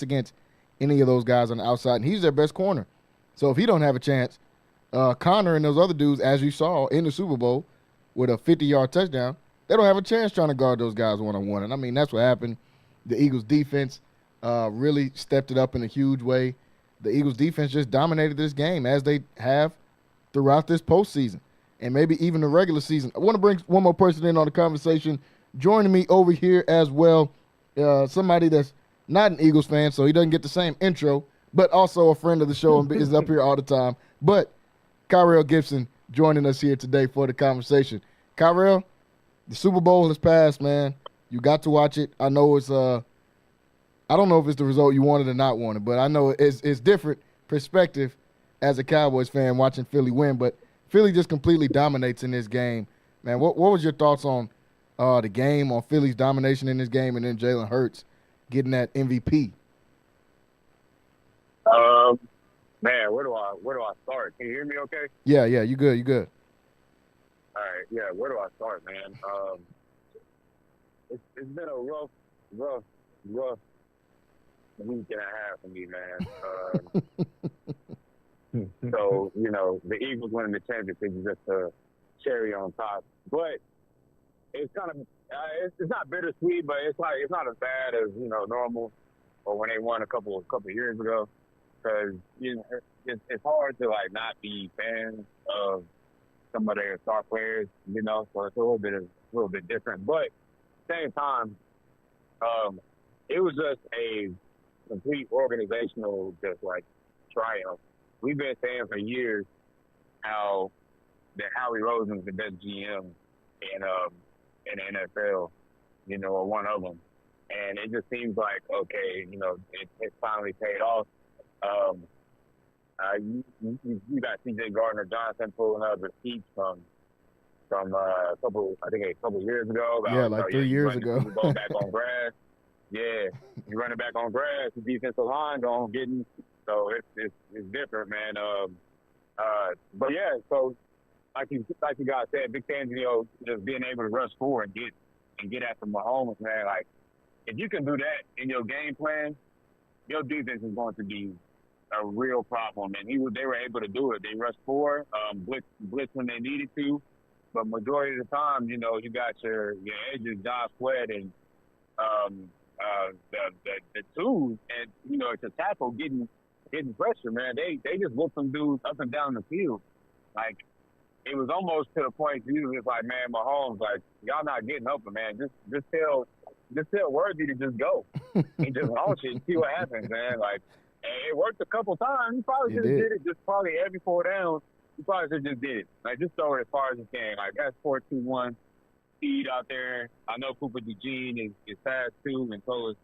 against any of those guys on the outside, and he's their best corner. So if he don't have a chance, Connor and those other dudes, as you saw in the Super Bowl, with a 50-yard touchdown, they don't have a chance trying to guard those guys one-on-one. And, I mean, that's what happened. The Eagles' defense really stepped it up in a huge way. The Eagles' defense just dominated this game, as they have throughout this postseason and maybe even the regular season. I want to bring one more person in on the conversation. Joining me over here as well, somebody that's not an Eagles fan, so he doesn't get the same intro, but also a friend of the show and is up here all the time. But Kyrell Gibson joining us here today for the conversation. Kyrell, the Super Bowl has passed, man. You got to watch it. I know it's I don't know if it's the result you wanted or not wanted, but I know it's different perspective as a Cowboys fan watching Philly win. But Philly just completely dominates in this game, man. What was your thoughts on the game, on Philly's domination in this game, and then Jalen Hurts getting that MVP? Man, where do I start? Can you hear me okay? Yeah, you good. All right, yeah, where do I start, man? It's been a rough week and a half for me, man. So, the Eagles winning the championship is just a cherry on top. But it's kind of it's not bittersweet, but it's not as bad as normal or when they won a couple years ago. Because it's hard to not be fans of some of their star players, so it's a little bit different. But at the same time, it was just a complete organizational triumph. We've been saying for years how that Howie Roseman's the best GM in the NFL, or one of them, and it just seems like okay, it's finally paid off. You got C.J. Gardner-Johnson pulling up receipts from a couple years ago. Yeah, like 3 years ago. Go back on grass. Yeah, you run it back on grass. The defensive line don't getting. So it's different, man. But yeah, so like you guys said, Big Fangio just being able to rush forward and get after Mahomes, man. Like if you can do that in your game plan, your defense is going to be a real problem. And they were able to do it. They rushed forward, blitz when they needed to, but majority of the time, you got your edges, Josh Sweat and the twos, and it's a tackle getting pressure, man. They just whooped some dudes up and down the field. Like it was almost to the point you was like, man, Mahomes, like y'all not getting open, man. Just tell Worthy to just go and just launch it and see what happens, man. Like and it worked a couple times. You probably should have did it just probably every 4 downs. You probably should have just did it. Like just throw it as far as you can. Like that's 4-2-1 speed out there. I know Cooper DeJean is fast too, and so is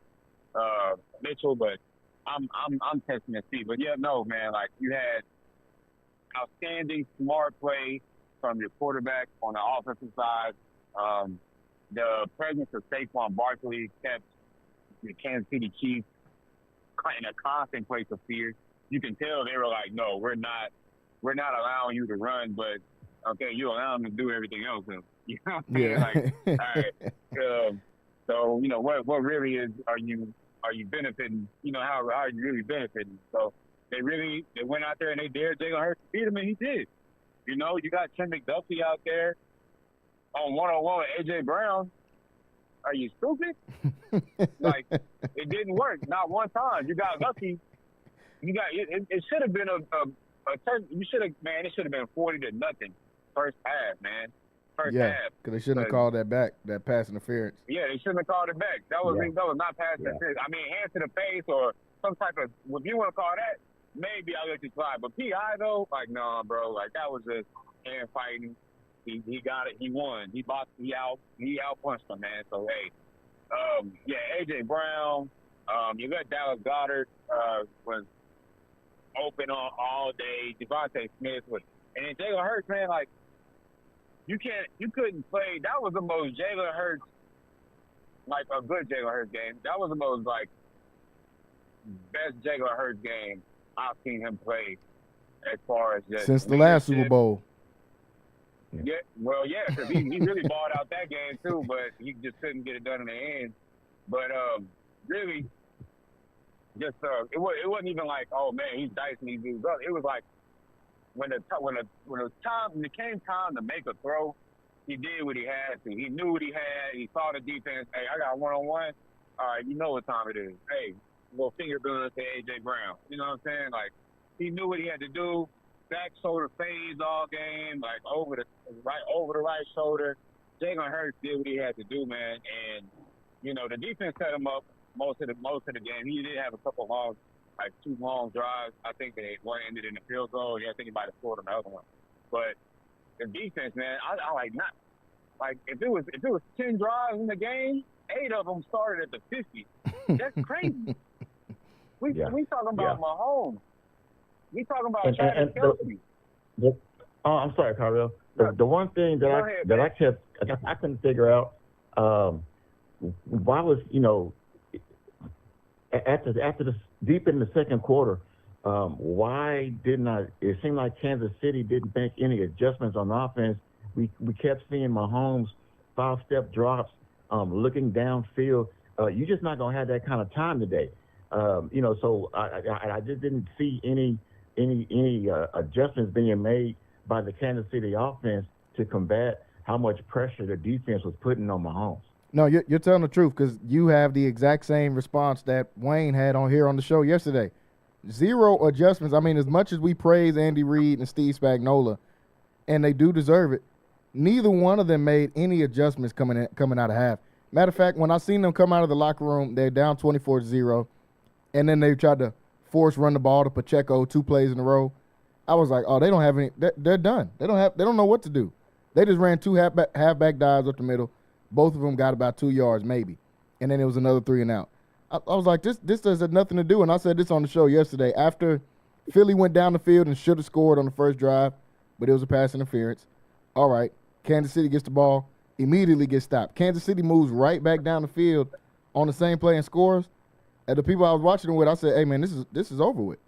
Mitchell, but I'm testing the speed. But yeah, no, man, like you had outstanding smart play from your quarterback on the offensive side. The presence of Saquon Barkley kept the Kansas City Chiefs in a constant place of fear. You can tell they were like, no, we're not allowing you to run, but okay, you allow them to do everything else. You know what I'm saying? Yeah. Like, all right. So what really are you benefiting? How are you really benefiting? So they went out there and they dared Jalen Hurts to beat him, and he did. You got Trent McDuffie out there on one-on-one with A.J. Brown. Are you stupid? Like, it didn't work. Not one time. You got lucky. It should have been it should have been 40-0 first half, man. First half. Because they shouldn't have called that back, that pass interference. Yeah, they shouldn't have called it back. That was not pass interference. I mean, hands to the face or some type of, if you want to call that, maybe I'll let you slide. But P.I., though, like, no, bro. Like, that was just hand fighting. He got it. He won. He outpunched him, man. So, hey, A.J. Brown, you got Dallas Goedert was open on all day. Devontae Smith was, and then Jalen Hurts, man, like, you couldn't play. That was the most Jalen Hurts, like a good Jalen Hurts game. That was the most, like, best Jalen Hurts game I've seen him play as far as just since the last Super Bowl. Yeah, well, yeah, because he really balled out that game too, but he just couldn't get it done in the end. But really, just it wasn't even like, oh man, he's dicing these dudes up. It was like when it came time to make a throw, he did what he had to. He knew what he had. He saw the defense. Hey, I got 1-on-1. All right, you know what time it is. Hey, little finger billing to AJ Brown. You know what I'm saying? Like, he knew what he had to do. Back shoulder fades all game, like over the right shoulder. Jalen Hurts did what he had to do, man. And the defense set him up most of the game. He did have a couple long, like 2 long drives. I think one ended in a field goal. Yeah, I think he might have scored on the other one. But the defense, man, I like not like if it was 10 drives in the game, 8 of them started at the 50. That's crazy. We talking about Mahomes. We talking about Travis Kelce. I'm sorry, Carl. The one thing that I couldn't figure out why was after the deep in the second quarter, why didn't it seemed like Kansas City didn't make any adjustments on offense. We kept seeing Mahomes 5-step drops, looking downfield. You're just not gonna have that kind of time today. So I just didn't see any adjustments being made by the Kansas City offense to combat how much pressure the defense was putting on Mahomes. No, you're telling the truth because you have the exact same response that Wayne had on the show yesterday. 0 adjustments. I mean, as much as we praise Andy Reid and Steve Spagnuolo, and they do deserve it, neither one of them made any adjustments coming out of half. Matter of fact, when I seen them come out of the locker room, they're down 24-0, and then they tried to force run the ball to Pacheco 2 plays in a row. I was like, oh, they don't have any. They're done. They don't know what to do. They just ran 2 halfback dives up the middle. Both of them got about 2 yards maybe, and then it was another 3 and out. I was like, this has nothing to do. And I said this on the show yesterday. After Philly went down the field and should have scored on the first drive, but it was a pass interference. All right, Kansas City gets the ball, immediately gets stopped. Kansas City moves right back down the field on the same play and scores. And the people I was watching them with, I said, hey, man, this is over with.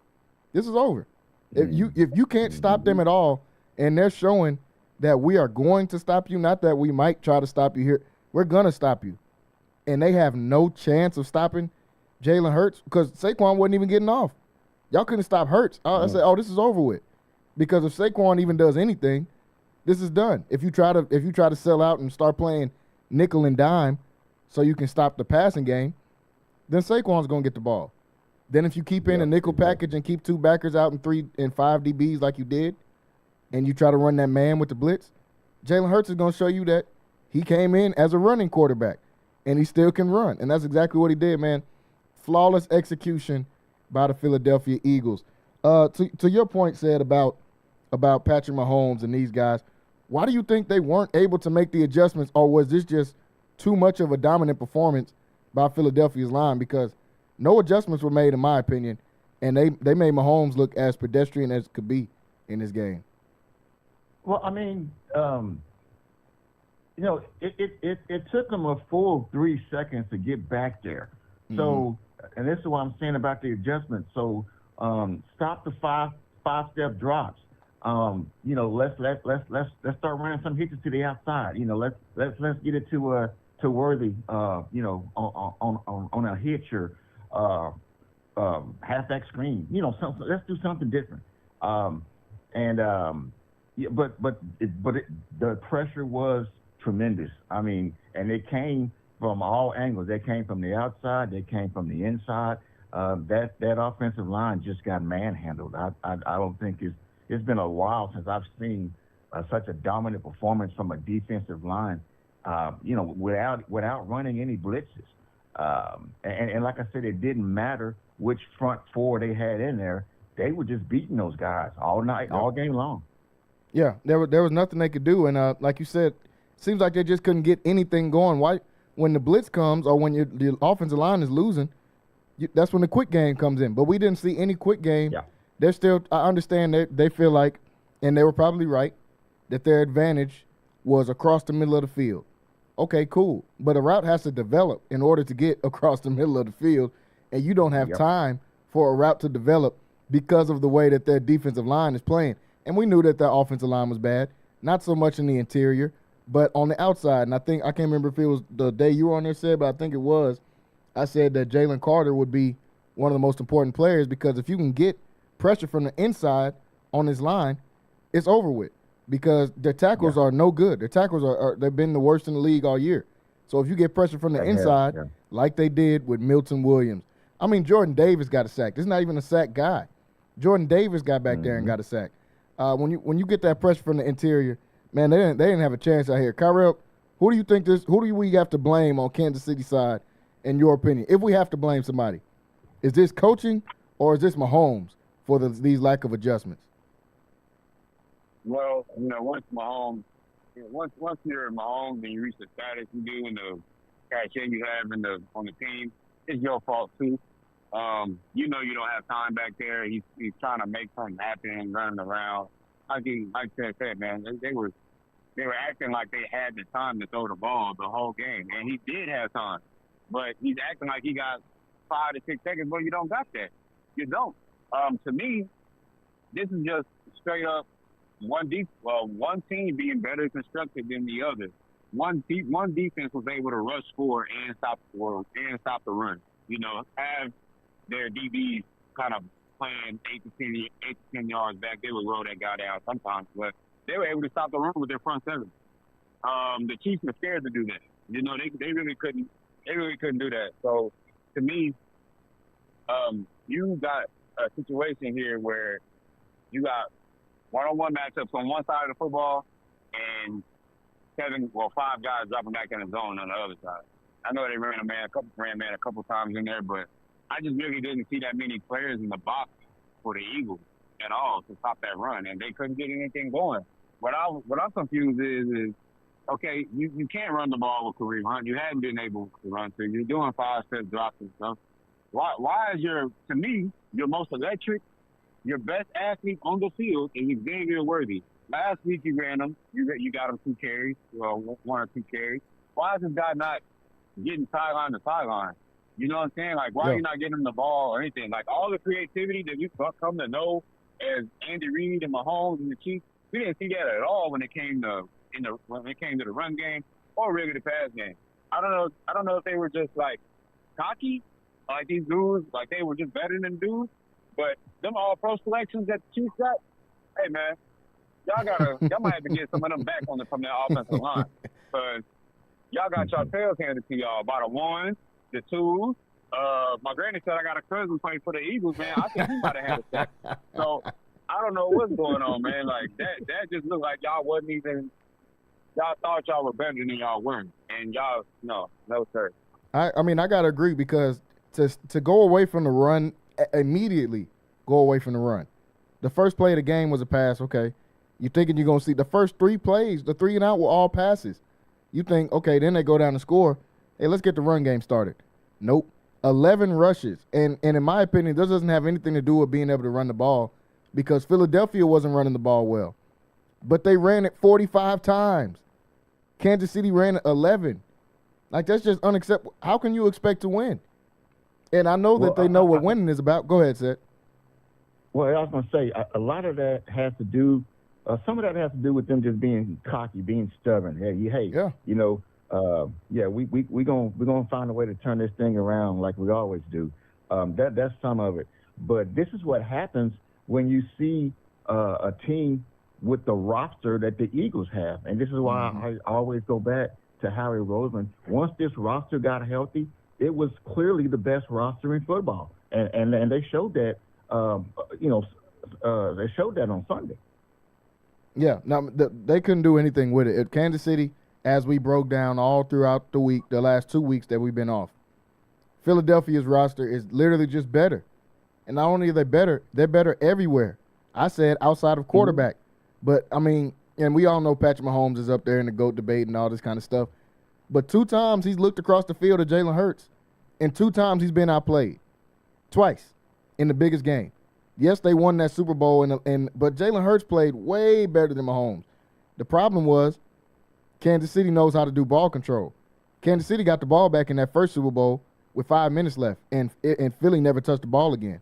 This is over. If you can't stop them at all, and they're showing that we are going to stop you, not that we might try to stop you here, we're going to stop you. And they have no chance of stopping Jalen Hurts because Saquon wasn't even getting off. Y'all couldn't stop Hurts. I said, oh, this is over with. Because if Saquon even does anything, this is done. If you try to sell out and start playing nickel and dime so you can stop the passing game, then Saquon's going to get the ball. Then if you keep in a nickel package and keep 2 backers out and 3 and 5 DBs like you did, and you try to run that man with the blitz, Jalen Hurts is going to show you that he came in as a running quarterback, and he still can run. And that's exactly what he did, man. Flawless execution by the Philadelphia Eagles. To your point, said about Patrick Mahomes and these guys, why do you think they weren't able to make the adjustments, or was this just too much of a dominant performance by Philadelphia's line? Because no adjustments were made, in my opinion, and they made Mahomes look as pedestrian as could be in this game. Well, I mean, it took them a full 3 seconds to get back there. Mm-hmm. So, and this is what I'm saying about the adjustment. So, stop the five-step drops. Let's start running some hitches to the outside. Let's get it to Worthy. On a hitch or halfback screen. Let's do something different. But the pressure was tremendous. I mean, and it came from all angles. They came from the outside. They came from the inside. That offensive line just got manhandled. I don't think it's been a while since I've seen such a dominant performance from a defensive line. Without running any blitzes. And like I said, it didn't matter which front 4 they had in there. They were just beating those guys all night, all game long. Yeah, there was nothing they could do. And like you said, it seems like they just couldn't get anything going. Why? When the blitz comes or when the offensive line is losing, that's when the quick game comes in. But we didn't see any quick game. Yeah. They're still – I understand they feel like, and they were probably right, that their advantage was across the middle of the field. Okay, cool. But a route has to develop in order to get across the middle of the field, and you don't have time for a route to develop because of the way that their defensive line is playing. And we knew that their offensive line was bad, not so much in the interior, but on the outside. And I can't remember if it was the day you were on there, said, but I think it was. I said that Jalen Carter would be one of the most important players, because if you can get pressure from the inside on his line, it's over with, because their tackles are no good. Their tackles they've been the worst in the league all year. So if you get pressure from the inside, like they did with Milton Williams. I mean, Jordan Davis got a sack. This is not even a sack guy. Jordan Davis got back there and got a sack. When you get that pressure from the interior, man, they didn't have a chance out here. Kyrell, who do we have to blame on Kansas City side, in your opinion? If we have to blame somebody, is this coaching or is this Mahomes for these lack of adjustments? Well, once you're Mahomes and you reach the status you do and the cachet you have on the team, it's your fault too. You don't have time back there. He's trying to make something happen, running around. Like I said, man, they were acting like they had the time to throw the ball the whole game, and he did have time, but he's acting like he got 5 to 6 seconds. Well, you don't got that. You don't. To me, this is just straight up one team being better constructed than the other. One defense was able to rush score and stop the run. Have their DBs kind of playing 8 to 10 yards back. They would roll that guy down sometimes, but they were able to stop the run with their front seven. The Chiefs were scared to do that. They really couldn't. They really couldn't do that. So to me, you got a situation here where you got one-on-one matchups on one side of the football and 5 guys dropping back in the zone on the other side. I know they ran man a couple times in there, but I just really didn't see that many players in the box for the Eagles at all to stop that run, and they couldn't get anything going. What I'm confused is okay, you can't run the ball with Kareem Hunt. You hadn't been able to run, so you're doing 5-step drops and stuff. Why is your most electric, your best athlete on the field is Xavier Worthy? Last week you ran him. You got him 2 carries, 1 or 2 carries. Why is this guy not getting sideline to sideline? You know what I'm saying? Like, why are you not getting him the ball or anything? Like, all the creativity that you come to know as Andy Reid and Mahomes and the Chiefs, we didn't see that at all when it came to the run game or really the pass game. I don't know if they were just like cocky, like these dudes, like they were just better than dudes. But them all pro selections that the Chiefs got, hey man, y'all might have to get some of them back from their offensive line, because y'all got your tails handed to y'all by the 1s, the 2s. My granny said I got a cousin playing for the Eagles, man. I think he might have had a sack. So I don't know what's going on, man. Like that just looked like y'all wasn't even. Y'all thought y'all were better than y'all weren't, and y'all no sir. I mean I gotta agree, because to go away from the run immediately, go away from the run. The first play of the game was a pass. Okay, you thinking you're gonna see the first 3 plays, the 3 and out were all passes. You think, okay, then they go down and score. Hey, let's get the run game started. Nope. 11 rushes. And in my opinion, this doesn't have anything to do with being able to run the ball, because Philadelphia wasn't running the ball well. But they ran it 45 times. Kansas City ran it 11. Like, that's just unacceptable. How can you expect to win? And I know that they know what winning is about. Go ahead, Seth. Well, I was going to say, a lot of that has to do, some of that has to do with them just being cocky, being stubborn. We're gonna find a way to turn this thing around like we always do. That's some of it. But this is what happens when you see a team with the roster that the Eagles have, and this is why I always go back to Howie Roseman. Once this roster got healthy, it was clearly the best roster in football, and they showed that. They showed that on Sunday. Yeah, now they couldn't do anything with it. At Kansas City, as we broke down all throughout the week, the last 2 weeks that we've been off, Philadelphia's roster is literally just better. And not only are they better, they're better everywhere. I said outside of quarterback. But, I mean, and we all know Patrick Mahomes is up there in the GOAT debate and all this kind of stuff. But 2 times he's looked across the field at Jalen Hurts, and 2 times he's been outplayed. Twice in the biggest game. Yes, they won that Super Bowl, but Jalen Hurts played way better than Mahomes. The problem was Kansas City knows how to do ball control. Kansas City got the ball back in that first Super Bowl with 5 minutes left, and Philly never touched the ball again.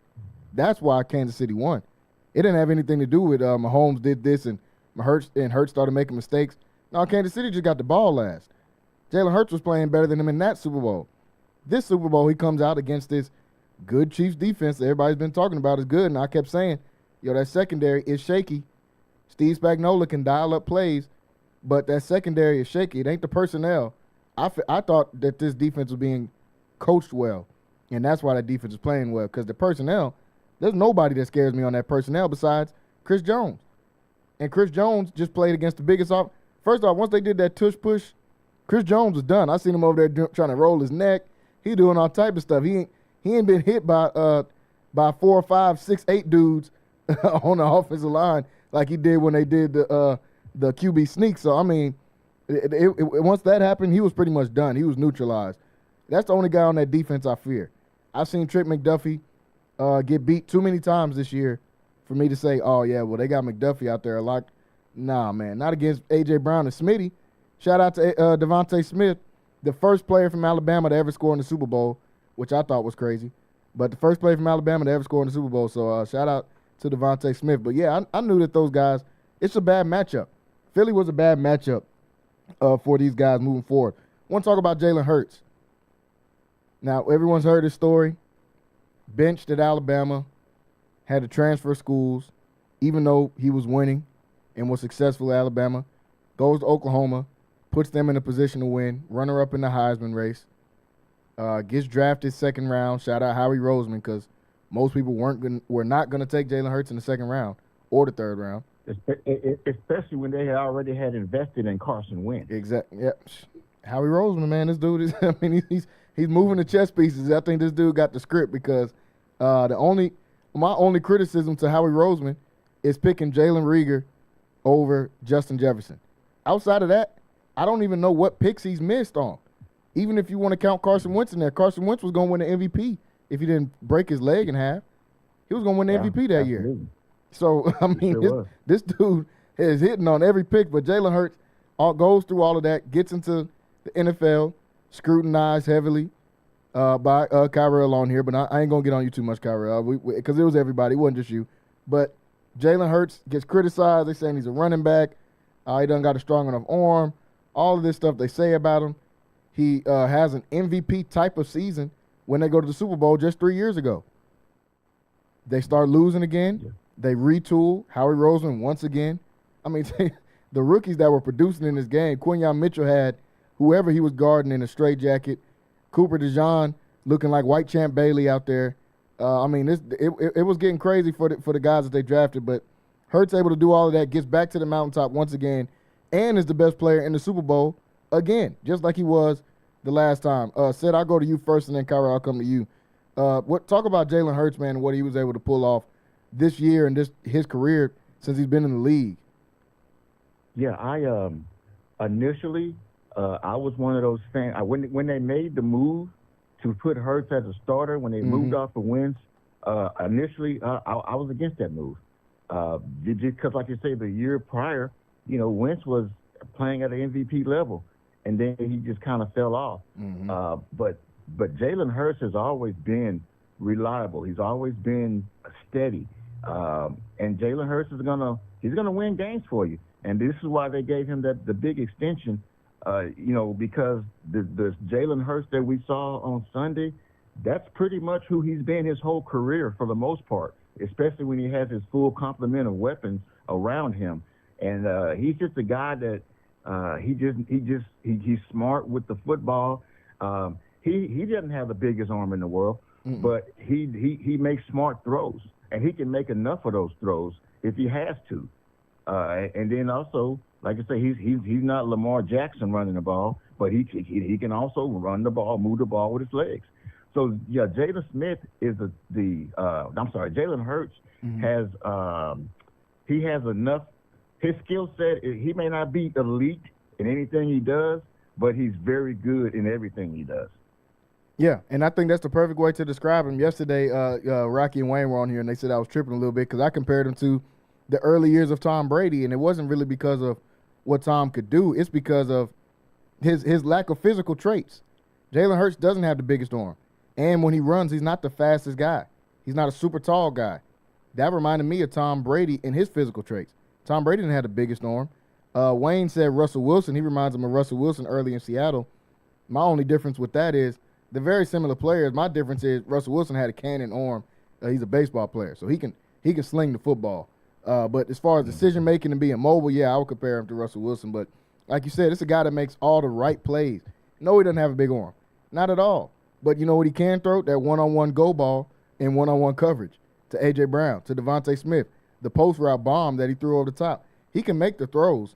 That's why Kansas City won. It didn't have anything to do with Mahomes did this and Hurts started making mistakes. No, Kansas City just got the ball last. Jalen Hurts was playing better than him in that Super Bowl. This Super Bowl, he comes out against this good Chiefs defense that everybody's been talking about is good, and I kept saying, yo, that secondary is shaky. Steve Spagnuolo can dial up plays, but that secondary is shaky. It ain't the personnel. I thought that this defense was being coached well, and that's why that defense is playing well, because the personnel, there's nobody that scares me on that personnel besides Chris Jones. And Chris Jones just played against the biggest off. First off, once they did that tush push, Chris Jones was done. I seen him over there trying to roll his neck. He doing all type of stuff. He ain't been hit by 4, 5, 6, 8 dudes on the offensive line like he did when they did the QB sneak. So I mean, once that happened, he was pretty much done. He was neutralized. That's the only guy on that defense I fear. I've seen Trent McDuffie get beat too many times this year for me to say, oh, yeah, well, they got McDuffie out there a lot. Nah, man, not against A.J. Brown and Smitty. Shout out to Devontae Smith, the first player from Alabama to ever score in the Super Bowl, which I thought was crazy. But the first player from Alabama to ever score in the Super Bowl. So shout out to Devontae Smith. But, yeah, I knew that those guys, it's a bad matchup. Philly was a bad matchup for these guys moving forward. I want to talk about Jalen Hurts. Now, everyone's heard his story. Benched at Alabama, had to transfer schools, even though he was winning and was successful at Alabama. Goes to Oklahoma, puts them in a position to win, runner-up in the Heisman race. Gets drafted second round. Shout out Howie Roseman, because most people were not going to take Jalen Hurts in the second round or the third round. Especially when they had already had invested in Carson Wentz. Exactly. Yep. Howie Roseman, man, this dude is. I mean, he's moving the chess pieces. I think this dude got the script, because my only criticism to Howie Roseman is picking Jalen Reagor over Justin Jefferson. Outside of that, I don't even know what picks he's missed on. Even if you want to count Carson Wentz in there, Carson Wentz was going to win the MVP if he didn't break his leg in half. He was going to win the MVP that year. So, I mean, this dude is hitting on every pick, but Jalen Hurts goes through all of that, gets into the NFL, scrutinized heavily by Kyrell on here, but I ain't going to get on you too much, Kyrell, because it was everybody. It wasn't just you. But Jalen Hurts gets criticized. They're saying he's a running back. He doesn't got a strong enough arm. All of this stuff they say about him. He has an MVP type of season when they go to the Super Bowl just 3 years ago. They start losing again. Yeah. They retool. Howie Roseman once again. I mean, the rookies that were producing in this game, Quinyon Mitchell had whoever he was guarding in a straitjacket. Cooper DeJean looking like White Champ Bailey out there. I mean, it was getting crazy for the guys that they drafted, but Hurts able to do all of that, gets back to the mountaintop once again, and is the best player in the Super Bowl again, just like he was the last time. Sid, I'll go to you first, and then Kyra, I'll come to you. Talk about Jalen Hurts, man, and what he was able to pull off this year and his career since he's been in the league. Yeah, I initially I was one of those fans. When they made the move to put Hurts as a starter, when they moved off of Wentz, initially I was against that move. Because, like you say, the year prior, Wentz was playing at an MVP level, and then he just kind of fell off. But Jalen Hurts has always been reliable. He's always been steady. And Jalen Hurts he's gonna win games for you. And this is why they gave him the big extension, because the Jalen Hurts that we saw on Sunday, that's pretty much who he's been his whole career for the most part, especially when he has his full complement of weapons around him. And he's just a guy that he's smart with the football. He doesn't have the biggest arm in the world, but he makes smart throws, and he can make enough of those throws if he has to. And then also, like I say, he's not Lamar Jackson running the ball, but he can also run the ball, move the ball with his legs. So yeah, Jalen Hurts has enough. His skill set, he may not be elite in anything he does, but he's very good in everything he does. Yeah, and I think that's the perfect way to describe him. Yesterday, Rocky and Wayne were on here, and they said I was tripping a little bit because I compared him to the early years of Tom Brady, and it wasn't really because of what Tom could do. It's because of his lack of physical traits. Jalen Hurts doesn't have the biggest arm, and when he runs, he's not the fastest guy. He's not a super tall guy. That reminded me of Tom Brady and his physical traits. Tom Brady didn't have the biggest arm. Wayne said Russell Wilson. He reminds him of Russell Wilson early in Seattle. My only difference with that is They're very similar players. My difference is Russell Wilson had a cannon arm. He's a baseball player, so he can sling the football. But as far as decision making and being mobile, yeah, I would compare him to Russell Wilson. But like you said, it's a guy that makes all the right plays. No, he doesn't have a big arm, not at all. But you know what he can throw? That one-on-one go ball in one-on-one coverage to A.J. Brown, to Devontae Smith, the post route bomb that he threw over the top. He can make the throws.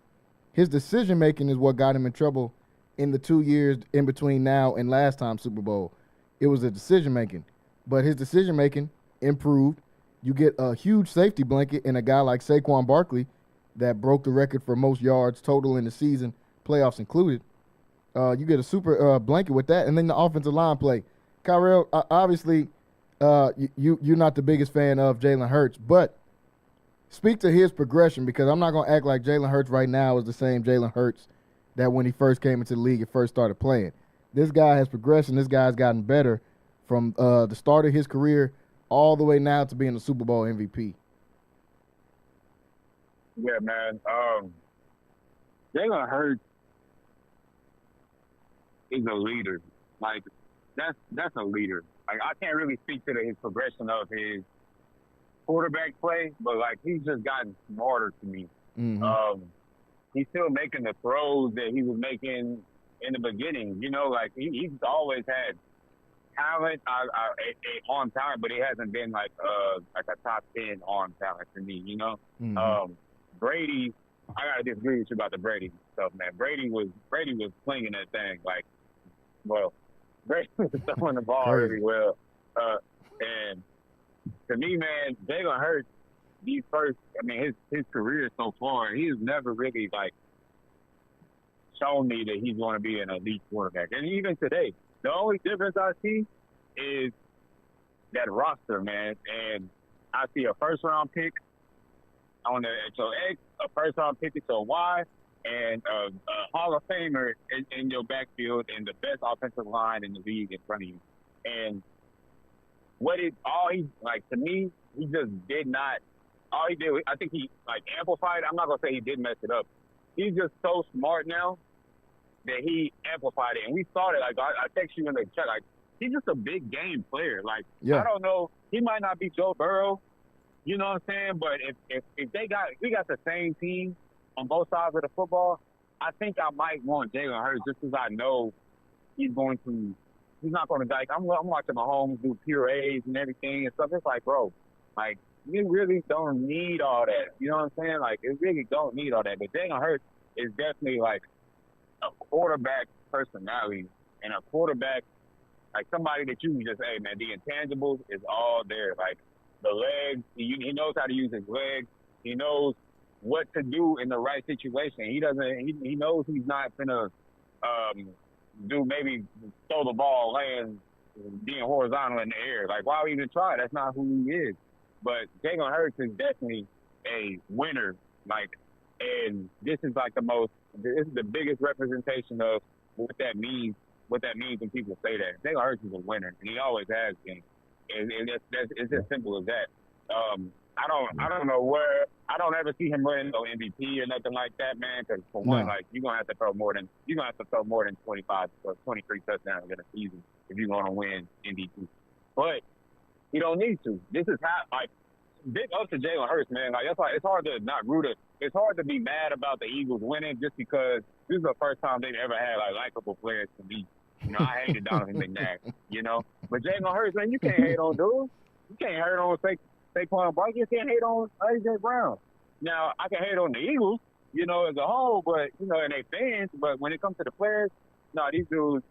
His decision making is what got him in trouble in the 2 years in between now and last time Super Bowl. It was the decision making, but his decision making improved. You get a huge safety blanket in a guy like Saquon Barkley that broke the record for most yards total in the season, playoffs included. You get a super blanket with that, and then the offensive line play. Kyrell, obviously, you're not the biggest fan of Jalen Hurts, but speak to his progression, because I'm not going to act like Jalen Hurts right now is the same Jalen Hurts that when he first came into the league and first started playing. This guy has progressed, and this guy's gotten better from the start of his career all the way now to being a Super Bowl MVP. Yeah, man. Jalen Hurts is a leader. Like, that's a leader. Like, I can't really speak to his progression of his quarterback play, but like, he's just gotten smarter to me. Mm-hmm. He's still making the throws that he was making in the beginning. You know, like he's always had talent, on talent, but he hasn't been like a top 10 on talent to me. You know, Brady. I gotta disagree with you about the Brady stuff, man. Brady was slinging that thing like, well, Brady was throwing the ball really well, and to me, man, Jalen Hurts, his career so far, he's never really, like, shown me that he's going to be an elite quarterback. And even today, the only difference I see is that roster, man. And I see a first-round pick on the X, a first-round pick to a Y, and a Hall of Famer in your backfield and the best offensive line in the league in front of you. And to me, he just did not, all he did, I think he, like, amplified. I'm not going to say he did mess it up. He's just so smart now that he amplified it. And we saw it. Like, I text you in the chat, like, he's just a big game player. Like, I don't know. He might not be Joe Burrow, you know what I'm saying? But if we got the same team on both sides of the football, I think I might want Jalen Hurts just because I know he's not going to, like, I'm watching Mahomes do pure A's and everything and stuff. It's like, bro, like, you really don't need all that. You know what I'm saying? Like, it really don't need all that. But Jalen Hurts is definitely, like, a quarterback personality and a quarterback, like, somebody that you can just, hey, man, the intangibles is all there. Like, the legs, he knows how to use his legs. He knows what to do in the right situation. He knows he's not going to maybe throw the ball laying, being horizontal in the air. Like, why even try? That's not who he is. But Jalen Hurts is definitely a winner. Like, and this is the biggest representation of what that means when people say that. Jalen Hurts is a winner, and he always has been. And it's as simple as that. I don't know where, I don't ever see him winning no MVP or nothing like that, man. Because for one, like, you're gonna have to throw more than 25 or 23 touchdowns in a season if you're gonna win MVP. But he don't need to. This is how, like, big up to Jalen Hurts, man. Like, that's why it's hard to not root it. It's hard to be mad about the Eagles winning just because this is the first time they've ever had, like, likable players to beat. You know, I hated Donovan McNabb, you know. But Jalen Hurts, man, you can't hate on dudes. You can't hate on Saquon Barkley. You can't hate on A.J. Brown. Now, I can hate on the Eagles, you know, as a whole, but, you know, and they fans. But when it comes to the players, no, these dudes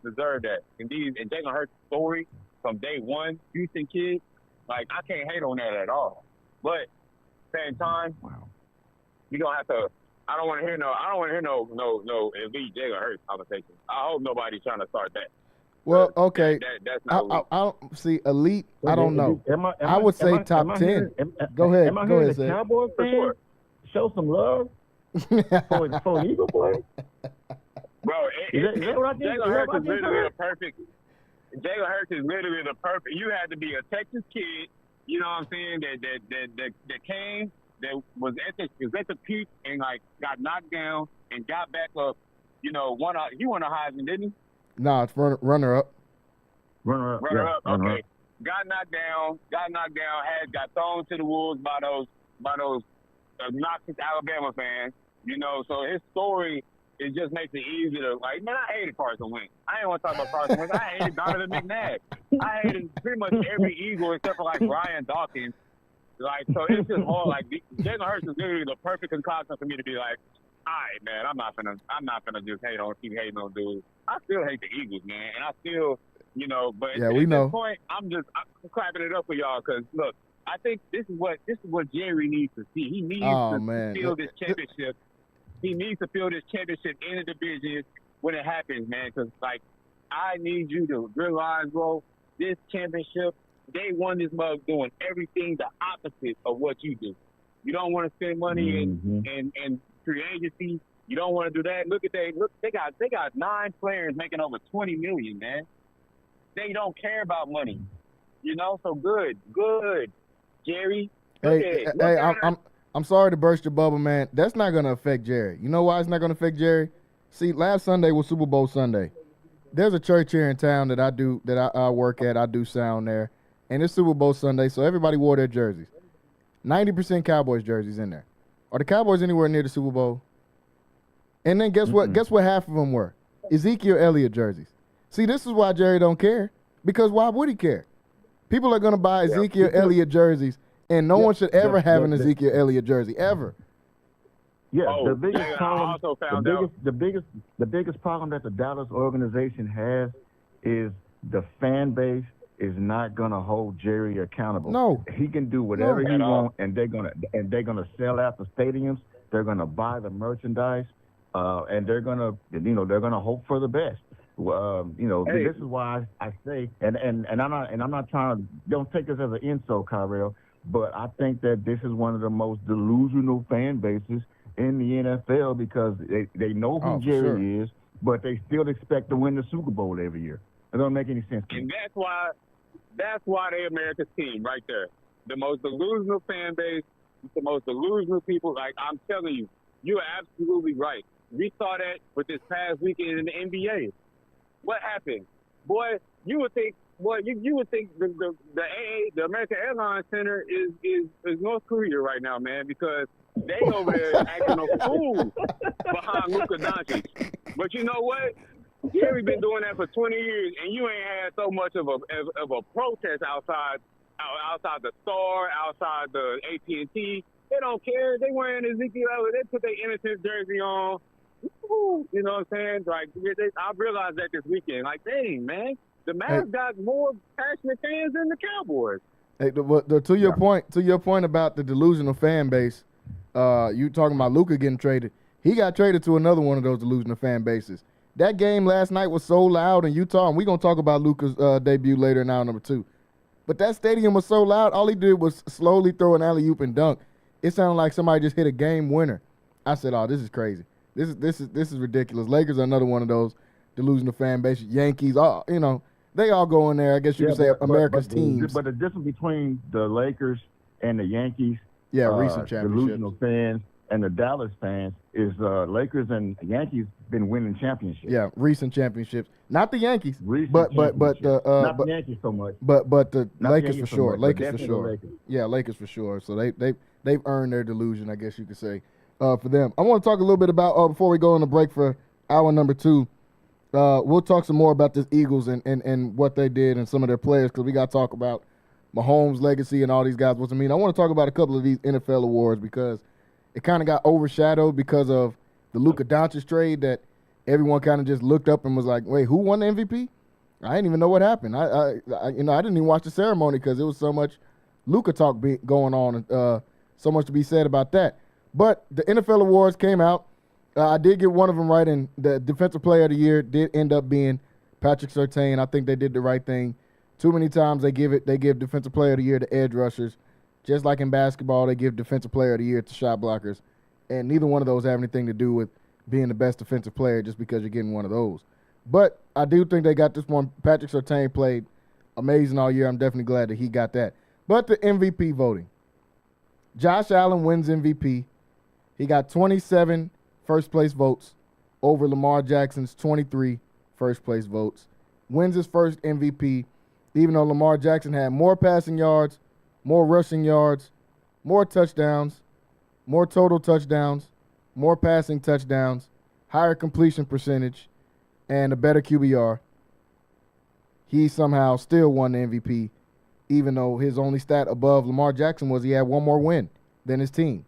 deserve that. And Jalen Hurts' story from day one, Houston kid, like, I can't hate on that at all. But same time, you don't have to. I don't want to hear no elite Jalen Hurts conversation. I hope nobody's trying to start that. Well, okay. That's not. I don't see elite. I don't know. I would say top 10. Go ahead. Am I Go hearing ahead, the Cowboys for sure. Show some love for an Eagle play? Bro, Jalen Hurts is literally the perfect. Jalen Hurts is literally the perfect. You had to be a Texas kid, you know what I'm saying? That came, that was at the peak and, like, got knocked down and got back up. You know, he won a Heisman, didn't he? Nah, it's runner up. Runner up. Runner up. Runner Okay. up. Got knocked down. Got thrown to the wolves by those obnoxious Alabama fans. You know, so his story, it just makes it easy to, like, man, I hated Carson Wentz. I ain't want to talk about Carson Wentz. I hated Donovan McNabb. I hated pretty much every Eagle except for, like, Ryan Dawkins. Like, so it's just hard. Like, Jalen Hurts is literally the perfect concoction for me to be like, all right, man, I'm not gonna just keep hating on dudes. I still hate the Eagles, man, and I still, you know, but Yeah, at we this know. point, I'm clapping it up for y'all because look, I think this is what Jerry needs to see. He needs to feel this championship. He needs to feel this championship in the division when it happens, man. Because like, I need you to realize, bro, this championship, they won this mug doing everything the opposite of what you do. You don't want to spend money in free agency. You don't want to do that. Look, they got 9 players making over $20 million, man. They don't care about money. You know, so good, Jerry. I'm sorry to burst your bubble, man. That's not gonna affect Jerry. You know why it's not gonna affect Jerry? See, last Sunday was Super Bowl Sunday. There's a church here in town that I work at. I do sound there, and it's Super Bowl Sunday, so everybody wore their jerseys. 90% Cowboys jerseys in there. Are the Cowboys anywhere near the Super Bowl? And then guess what? Guess what half of them were? Ezekiel Elliott jerseys. See, this is why Jerry don't care. Because why would he care? People are gonna buy Ezekiel Elliott jerseys, and no one should ever have an Ezekiel Elliott jersey ever. Yeah, Oh, the biggest yeah, problem. I also found out. The biggest problem that the Dallas organization has is the fan base is not gonna hold Jerry accountable. No, he can do whatever he At all. wants, and they're gonna sell out the stadiums. They're gonna buy the merchandise, and they're gonna hope for the best. Hey. This is why I say, and I'm not trying to, don't take this as an insult, Kyrell, but I think that this is one of the most delusional fan bases in the NFL because they know who Jerry is, but they still expect to win the Super Bowl every year. It don't make any sense to me. And that's why they're America's team right there. The most delusional fan base, the most delusional people. Like, I'm telling you, you are absolutely right. We saw that with this past weekend in the NBA. What happened? Boy, you would think the American Airlines Center is North Korea right now, man, because they over there acting a fool behind Luka Doncic. But you know what? Jerry been doing that for 20 years, and you ain't had so much of a protest outside the store, outside the AT&T. They don't care. They wearing Ezekiel Elliott. They put their innocent jersey on. Ooh, you know what I'm saying? Like, I realized that this weekend. Like, dang, man, the Mavs got more passionate fans than the Cowboys. Hey, to your point about the delusional fan base, you talking about Luka getting traded. He got traded to another one of those delusional fan bases. That game last night was so loud in Utah, and we're going to talk about Luka's debut later in hour number 2. But that stadium was so loud, all he did was slowly throw an alley-oop and dunk. It sounded like somebody just hit a game winner. I said, oh, this is crazy. This is ridiculous. Lakers are another one of those delusional fan bases. Yankees, they all go in there. I guess you could say America's teams. But the difference between the Lakers and the Yankees, recent championships, delusional fans, and the Dallas fans is Lakers and Yankees been winning championships. Yeah, recent championships. Not the Yankees, not the Yankees so much. But the Lakers for sure. Lakers for sure. Yeah, Lakers for sure. So they've earned their delusion, I guess you could say, for them. I want to talk a little bit about before we go on the break for hour number 2. We'll talk some more about this Eagles and what they did and some of their players because we got to talk about Mahomes' legacy and all these guys. What's I mean? I want to talk about a couple of these NFL awards because it kind of got overshadowed because of the Luka Doncic trade that everyone kind of just looked up and was like, wait, who won the MVP? I didn't even know what happened. I didn't even watch the ceremony because there was so much Luka talk going on and so much to be said about that. But the NFL awards came out. I did get one of them right, and the Defensive Player of the Year did end up being Patrick Surtain. I think they did the right thing. Too many times they give Defensive Player of the Year to edge rushers. Just like in basketball, they give Defensive Player of the Year to shot blockers. And neither one of those have anything to do with being the best defensive player just because you're getting one of those. But I do think they got this one. Patrick Surtain played amazing all year. I'm definitely glad that he got that. But the MVP voting. Josh Allen wins MVP. He got 27 first-place votes over Lamar Jackson's 23 first-place votes. Wins his first MVP even though Lamar Jackson had more passing yards, more rushing yards, more touchdowns, more total touchdowns, more passing touchdowns, higher completion percentage, and a better QBR, he somehow still won the MVP, even though his only stat above Lamar Jackson was he had one more win than his team.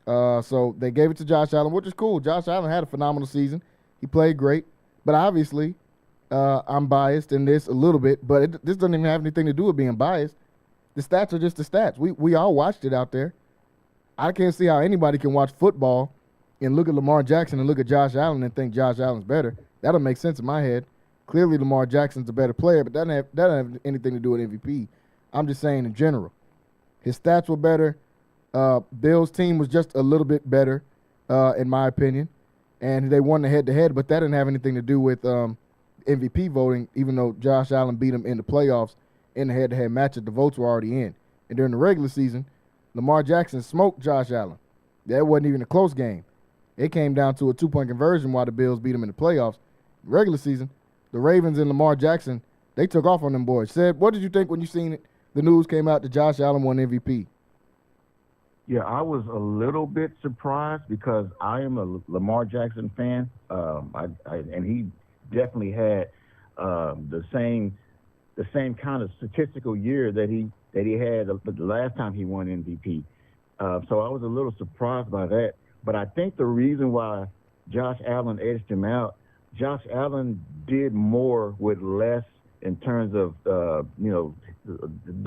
So they gave it to Josh Allen, which is cool. Josh Allen had a phenomenal season. He played great. But obviously, I'm biased in this a little bit, but this doesn't even have anything to do with being biased. The stats are just the stats. We all watched it out there. I can't see how anybody can watch football and look at Lamar Jackson and look at Josh Allen and think Josh Allen's better. That'll make sense in my head. Clearly, Lamar Jackson's a better player, but that doesn't have anything to do with MVP. I'm just saying in general. His stats were better. Bill's team was just a little bit better, in my opinion, and they won the head-to-head, but that didn't have anything to do with MVP voting, even though Josh Allen beat him in the playoffs in the head-to-head matchup. The votes were already in. And during the regular season, Lamar Jackson smoked Josh Allen. That wasn't even a close game. It came down to a 2-point conversion while the Bills beat him in the playoffs. Regular season, the Ravens and Lamar Jackson, they took off on them boys. Said, what did you think when you seen it? The news came out that Josh Allen won MVP. Yeah, I was a little bit surprised because I am a Lamar Jackson fan, and he definitely had the same kind of statistical year that he had the last time he won MVP. So I was a little surprised by that. But I think the reason why Josh Allen edged him out, Josh Allen did more with less in terms of the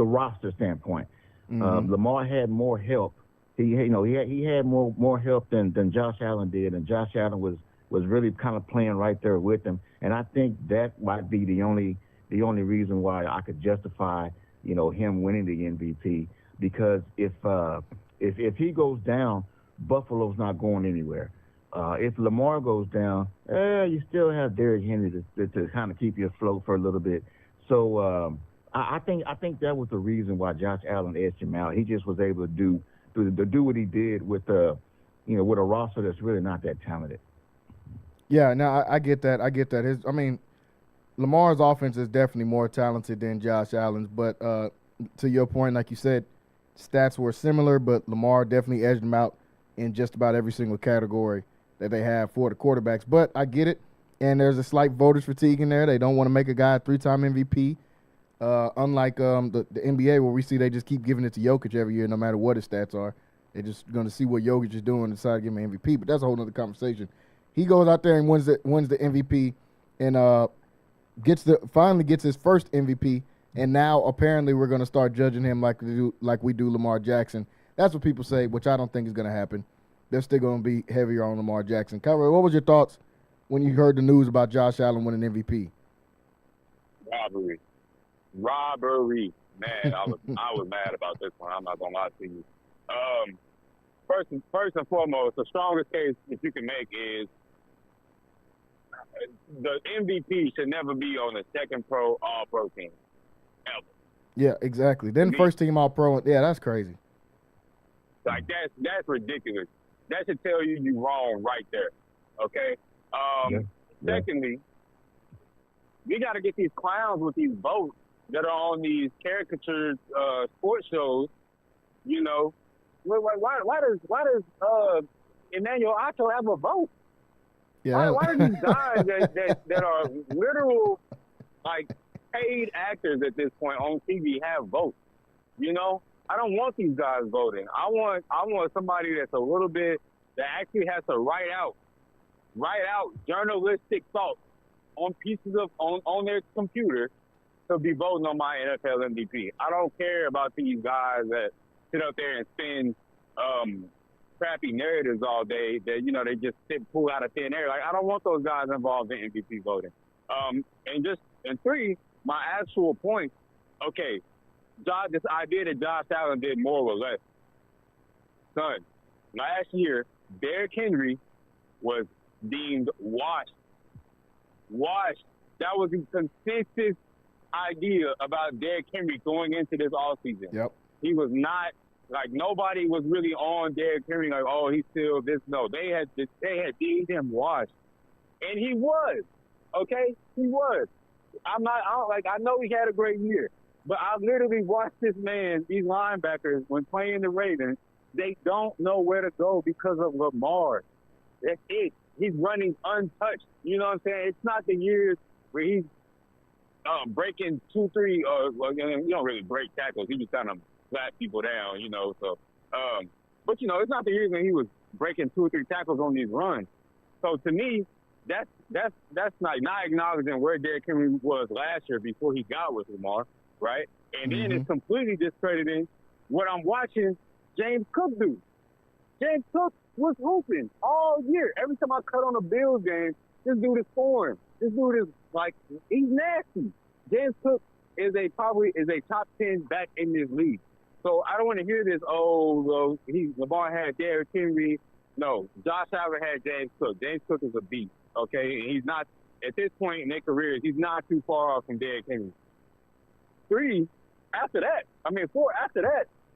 roster standpoint. Mm-hmm. Lamar had more help. He had more help than Josh Allen did, and Josh Allen was really kind of playing right there with him. And I think that might be the only reason why I could justify him winning the MVP, because if he goes down, Buffalo's not going anywhere. If Lamar goes down, you still have Derrick Henry to kind of keep you afloat for a little bit. So I think that was the reason why Josh Allen edged him out. He just was able to do what he did with with a roster that's really not that talented. Yeah, no, I get that. Lamar's offense is definitely more talented than Josh Allen's, but to your point, like you said, stats were similar, but Lamar definitely edged him out in just about every single category that they have for the quarterbacks. But I get it, and there's a slight voters fatigue in there. They don't want to make a guy a 3-time MVP. Unlike the NBA, where we see they just keep giving it to Jokic every year, no matter what his stats are. They're just going to see what Jokic is doing and decide to give him an MVP. But that's a whole other conversation. He goes out there and wins the MVP, and finally gets his first MVP. And now apparently we're going to start judging him like we do Lamar Jackson. That's what people say, which I don't think is going to happen. They're still going to be heavier on Lamar Jackson. Kyrie, what was your thoughts when you heard the news about Josh Allen winning MVP? Robbery, man! I was mad about this one. I'm not gonna lie to you. First and foremost, the strongest case that you can make is the MVP should never be on the second All-Pro team ever. Yeah, exactly. Then first team All-Pro. Yeah, that's crazy. Like that's ridiculous. That should tell you you're wrong right there. Okay. Secondly, we got to get these clowns with these votes that are on these caricature sports shows. Why does Emmanuel Otto have a vote? Yeah. Why do these guys that are literal paid actors at this point on TV have votes? I don't want these guys voting. I want somebody that's a little bit that actually has to write out journalistic thoughts on pieces of on their computer to be voting on my NFL MVP. I don't care about these guys that sit up there and spin crappy narratives all day that they just pull out of thin air. I don't want those guys involved in MVP voting. And three, my actual point. Okay, this idea that Josh Allen did more or less. Son, last year Derrick Henry was deemed washed. That was the consensus idea about Derrick Henry going into this offseason. Yep. He was not nobody was really on Derrick Henry he's still this. No, they had deemed him washed, and he was. Okay, he was. I know he had a great year, but I literally watched this man, these linebackers, when playing the Ravens, they don't know where to go because of Lamar. That's it. He's running untouched. You know what I'm saying? It's not the years where he's breaking 2, 3, well, you don't really break tackles. He just kind of slap people down, So, but it's not the years when he was breaking 2 or 3 tackles on these runs. So to me, that's not acknowledging where Derrick Henry was last year before he got with Lamar, right? And then it's completely discrediting what I'm watching James Cook do. James Cook was hooping all year. Every time I cut on a Bills game, this dude is scoring. This dude is he's nasty. James Cook probably is a top 10 back in this league. So I don't want to hear this. Lamar had Derrick Henry. No, Josh Allen had James Cook. James Cook is a beast. Okay, and he's not at this point in their careers. He's not too far off from Derrick Henry. 4 after that,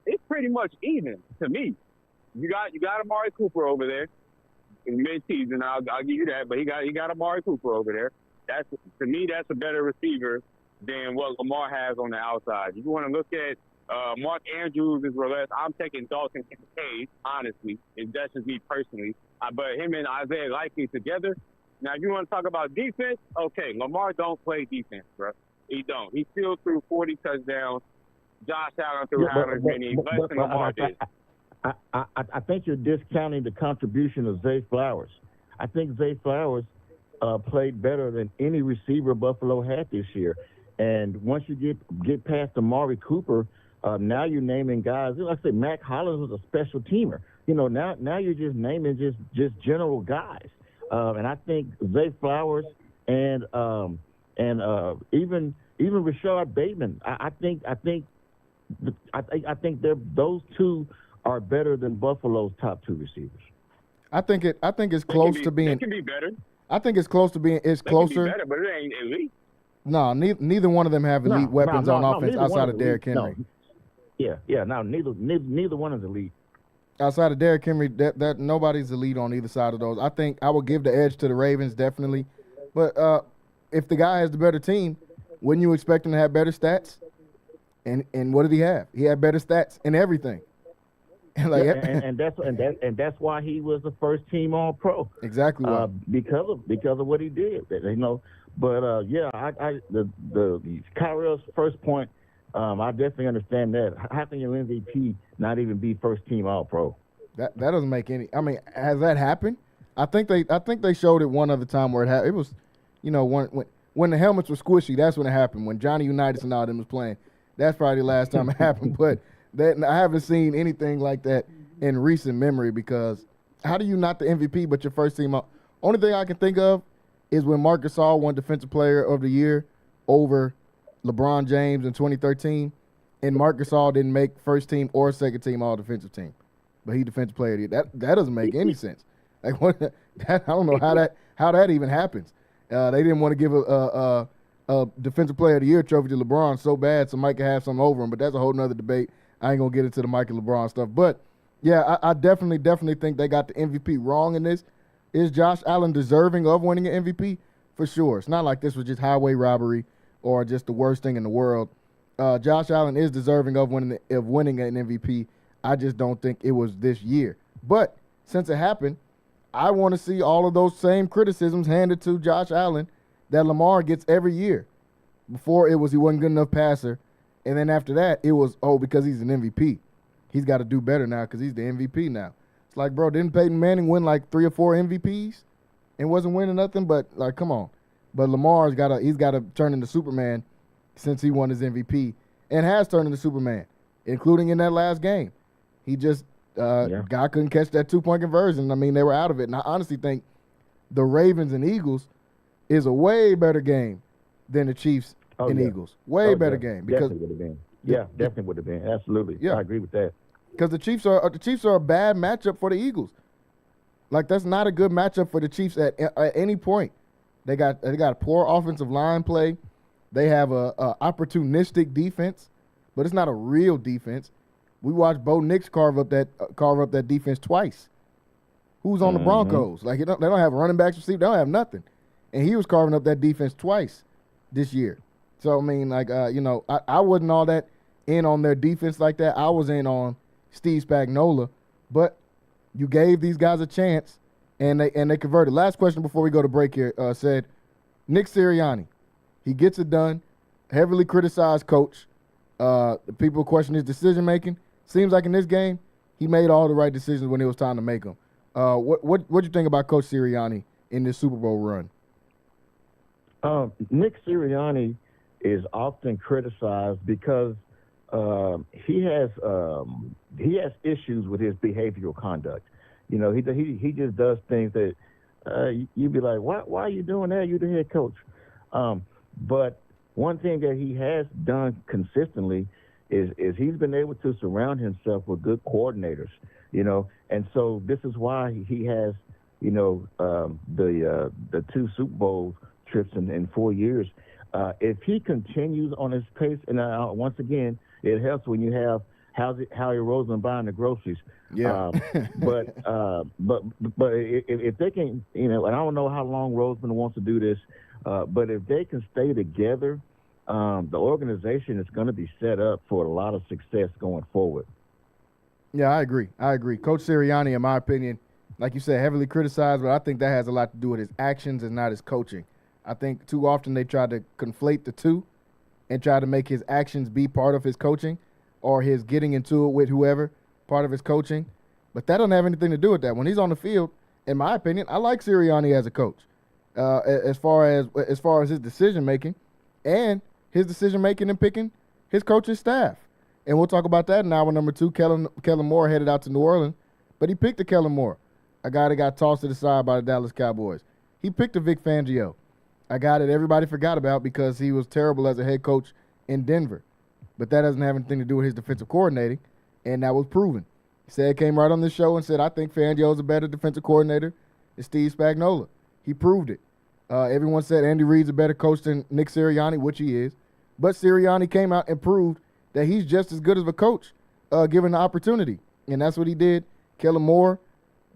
it's pretty much even to me. You got Amari Cooper over there in mid-season. I'll give you that, but he got Amari Cooper over there. To me, that's a better receiver than what Lamar has on the outside. If you want to look at Mark Andrews is less. I'm taking Dalton Kincaid, honestly. That's just me personally. But him and Isaiah Likely together. Now, if you want to talk about defense, okay, Lamar don't play defense, bro. He don't. He still threw 40 touchdowns. Josh Allen threw how many? Less than Lamar did. I think you're discounting the contribution of Zay Flowers. I think Zay Flowers played better than any receiver Buffalo had this year. And once you get past Amari Cooper, now you're naming guys. Like I said, Mac Hollins was a special teamer. Now you're just naming just general guys. And I think Zay Flowers and even Rashad Bateman. I think those two are better than Buffalo's top 2 receivers. I think it's close to being. It can be better. I think it's close to being. It's closer. Can be better, but it ain't elite. No, neither one of them have elite weapons on offense outside of Derrick Henry. No. Yeah. No, neither one is elite. Outside of Derrick Henry, that nobody's elite on either side of those. I think I would give the edge to the Ravens definitely, but if the guy has the better team, wouldn't you expect him to have better stats? And what did he have? He had better stats in everything. and that's why he was the first team All-Pro. Exactly. Because of what he did. But the Kyle's first point. I definitely understand that. How can your MVP not even be first team All-Pro? That doesn't make any. I mean, has that happened? I think they showed it one other time where it happened. It was, when the helmets were squishy. That's when it happened. When Johnny Unitas and all them was playing. That's probably the last time it happened. But I haven't seen anything like that in recent memory. Because how do you not the MVP but your first team? Only thing I can think of is when Marc Gasol won Defensive Player of the Year over LeBron James in 2013, and Marc Gasol didn't make first team or second team All Defensive Team, but he Defensive Player of the Year. That doesn't make any sense. Like what? I don't know how that even happens. They didn't want to give a Defensive Player of the Year trophy to LeBron so bad so Mike could have something over him, but that's a whole nother debate. I ain't gonna get into the Mike and LeBron stuff, but yeah, I definitely think they got the MVP wrong in this. Is Josh Allen deserving of winning an MVP? For sure. It's not like this was just highway robbery or just the worst thing in the world. Josh Allen is deserving of winning an MVP. I just don't think it was this year. But since it happened, I want to see all of those same criticisms handed to Josh Allen that Lamar gets every year. Before it was he wasn't good enough passer, and then after that it was because he's an MVP. He's got to do better now because he's the MVP now. It's like, bro, didn't Peyton Manning win like 3 or 4 MVPs and wasn't winning nothing? But like, come on. But Lamar's got to turn into Superman since he won his MVP and has turned into Superman, including in that last game. He just guy couldn't catch that 2-point conversion. I mean, they were out of it. And I honestly think the Ravens and Eagles is a way better game than the Chiefs and Eagles. Way better game because definitely would have been. Yeah, definitely would have been. Absolutely. Yeah, I agree with that. Because the Chiefs are a bad matchup for the Eagles. Like that's not a good matchup for the Chiefs at any point. They got a poor offensive line play. They have a opportunistic defense, but it's not a real defense. We watched Bo Nix carve up that defense twice. Who's on the Broncos? Like they don't have running backs receiver. They don't have nothing, and he was carving up that defense twice. this year. So I mean, like I wasn't all that in on their defense like that. I was in on Steve Spagnuolo, but you gave these guys a chance, and they converted. Last question before we go to break here. Said Nick Sirianni, he gets it done. Heavily criticized coach. People question his decision making. Seems like in this game, he made all the right decisions when it was time to make them. What you think about Coach Sirianni in this Super Bowl run? Nick Sirianni is often criticized because he has issues with his behavioral conduct. You know, he just does things that you'd be like, why are you doing that? You're the head coach. But one thing that he has done consistently is he's been able to surround himself with good coordinators. You know, and so this is why he has, you know, the 2 Super Bowl trips in 4 years. If he continues on his pace, and once again, it helps when you have Howie Roseman buying the groceries. Yeah. But if they can, you know, and I don't know how long Roseman wants to do this, but if they can stay together, the organization is going to be set up for a lot of success going forward. Yeah, I agree. Coach Sirianni, in my opinion, like you said, heavily criticized, but I think that has a lot to do with his actions and not his coaching. I think too often they try to conflate the two and try to make his actions be part of his coaching or his getting into it with whoever part of his coaching. But that doesn't have anything to do with that. When he's on the field, in my opinion, I like Sirianni as a coach. As far as his decision making and his decision making and picking his coaching staff. And we'll talk about that in hour number 2. Kellen Moore headed out to New Orleans, but he picked the Kellen Moore, a guy that got tossed to the side by the Dallas Cowboys. He picked the Vic Fangio, a guy that everybody forgot about because he was terrible as a head coach in Denver. But that doesn't have anything to do with his defensive coordinating, and that was proven. He said, came right on the show and said, I think Fangio is a better defensive coordinator than Steve Spagnuolo. He proved it. Everyone said Andy Reid's a better coach than Nick Sirianni, which he is. But Sirianni came out and proved that he's just as good as a coach given the opportunity. And that's what he did. Kellen Moore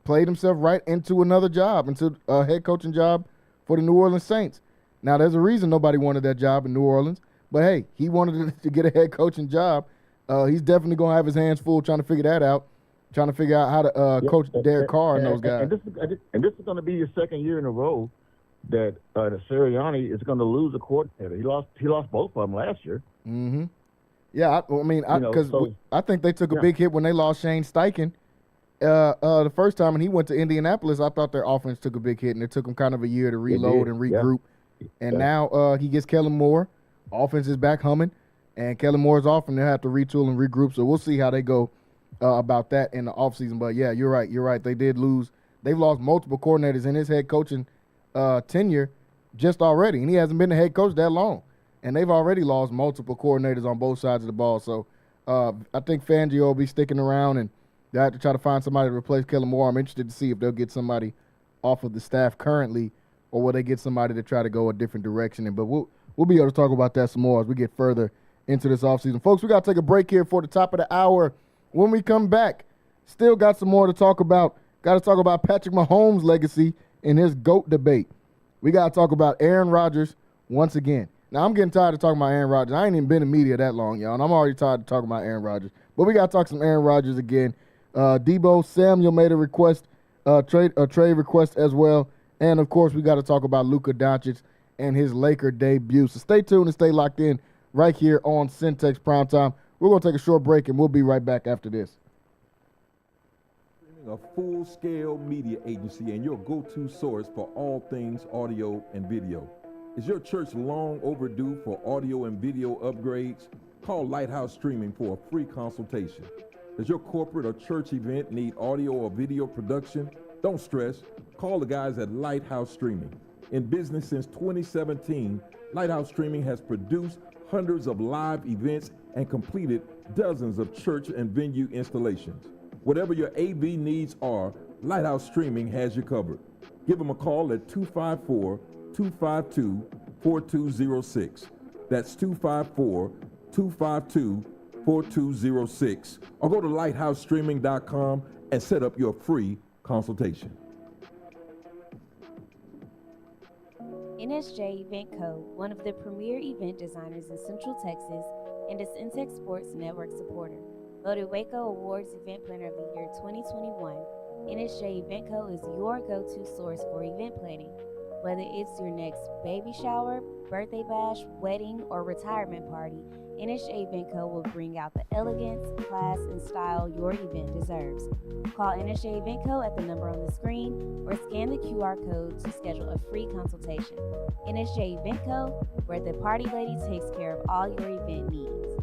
played himself right into another job, into a head coaching job for the New Orleans Saints. Now, there's a reason nobody wanted that job in New Orleans. But, hey, he wanted to get a head coaching job. He's definitely going to have his hands full trying to figure that out, trying to figure out how to coach Derek Carr and those guys. And this is going to be your second year in a row that the Sirianni is going to lose a coordinator. He lost both of them last year. Mm-hmm. Yeah, I think they took a big hit when they lost Shane Steichen the first time, and he went to Indianapolis. I thought their offense took a big hit, and it took them kind of a year to reload and regroup. Yeah. And now he gets Kellen Moore. Offense is back humming, and Kellen Moore's off, and they'll have to retool and regroup. So we'll see how they go about that in the offseason. But, yeah, you're right. They did lose. They've lost multiple coordinators in his head coaching tenure just already, and he hasn't been the head coach that long. And they've already lost multiple coordinators on both sides of the ball. So I think Fangio will be sticking around, and they have to try to find somebody to replace Kellen Moore. I'm interested to see if they'll get somebody off of the staff currently, or will they get somebody to try to go a different direction. But we'll be able to talk about that some more as we get further into this offseason. Folks, we got to take a break here for the top of the hour. When we come back, still got some more to talk about. Got to talk about Patrick Mahomes' legacy in his GOAT debate. We got to talk about Aaron Rodgers once again. Now, I'm getting tired of talking about Aaron Rodgers. I ain't even been in media that long, y'all, and I'm already tired of talking about Aaron Rodgers. But we got to talk some Aaron Rodgers again. Debo Samuel made a request, trade request as well. And, of course, we got to talk about Luka Doncic and his Laker debut. So stay tuned and stay locked in right here on Centex Primetime. We're going to take a short break, and we'll be right back after this. A full-scale media agency and your go-to source for all things audio and video. Is your church long overdue for audio and video upgrades? Call Lighthouse Streaming for a free consultation. Does your corporate or church event need audio or video production? Don't stress. Call the guys at Lighthouse Streaming. In business since 2017, Lighthouse Streaming has produced hundreds of live events and completed dozens of church and venue installations. Whatever your AV needs are, Lighthouse Streaming has you covered. Give them a call at 254-252-4206. That's 254-252-4206. Or go to lighthousestreaming.com and set up your free consultation. NSJ Event Co., one of the premier event designers in Central Texas and a Centex Sports Network supporter. Voted Waco Awards Event Planner of the Year 2021, NSJ Event Co. is your go-to source for event planning. Whether it's your next baby shower, birthday bash, wedding, or retirement party, NSJ Event Co. will bring out the elegance, class, and style your event deserves. Call NSJ Event Co. at the number on the screen or scan the QR code to schedule a free consultation. NSJ Event Co., where the party lady takes care of all your event needs.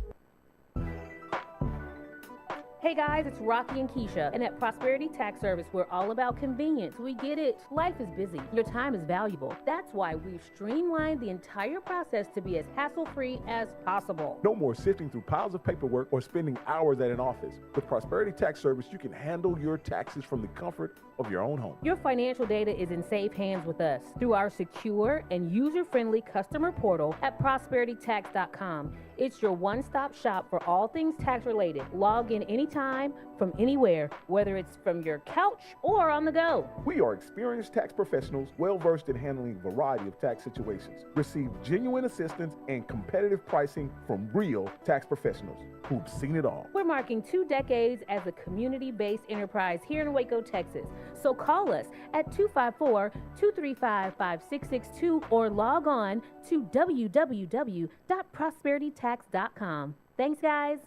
Hey guys, it's Rocky and Keisha, and at Prosperity Tax Service, we're all about convenience. We get it. Life is busy. Your time is valuable. That's why we've streamlined the entire process to be as hassle-free as possible. No more sifting through piles of paperwork or spending hours at an office. With Prosperity Tax Service, you can handle your taxes from the comfort of your own home. Your financial data is in safe hands with us through our secure and user-friendly customer portal at prosperitytax.com. It's your one-stop shop for all things tax-related. Log in anytime, from anywhere, whether it's from your couch or on the go. We are experienced tax professionals, well-versed in handling a variety of tax situations. Receive genuine assistance and competitive pricing from real tax professionals who've seen it all. We're marking 2 decades as a community-based enterprise here in Waco, Texas. So call us at 254-235-5662 or log on to www.prosperitytax.com. Thanks, guys.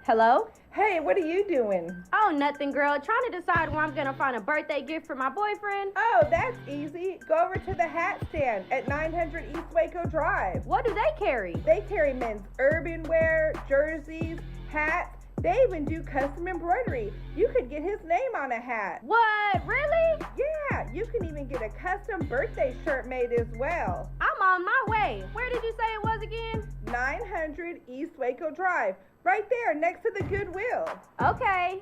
Hello? Hey, what are you doing? Oh, nothing, girl. Trying to decide where I'm going to find a birthday gift for my boyfriend. Oh, that's easy. Go over to the hat stand at 900 East Waco Drive. What do they carry? They carry men's urban wear, jerseys, hats. They even do custom embroidery. You could get his name on a hat. What? Really? Yeah, you can even get a custom birthday shirt made as well. I'm on my way. Where did you say it was again? 900 East Waco Drive. Right there, next to the Goodwill. Okay.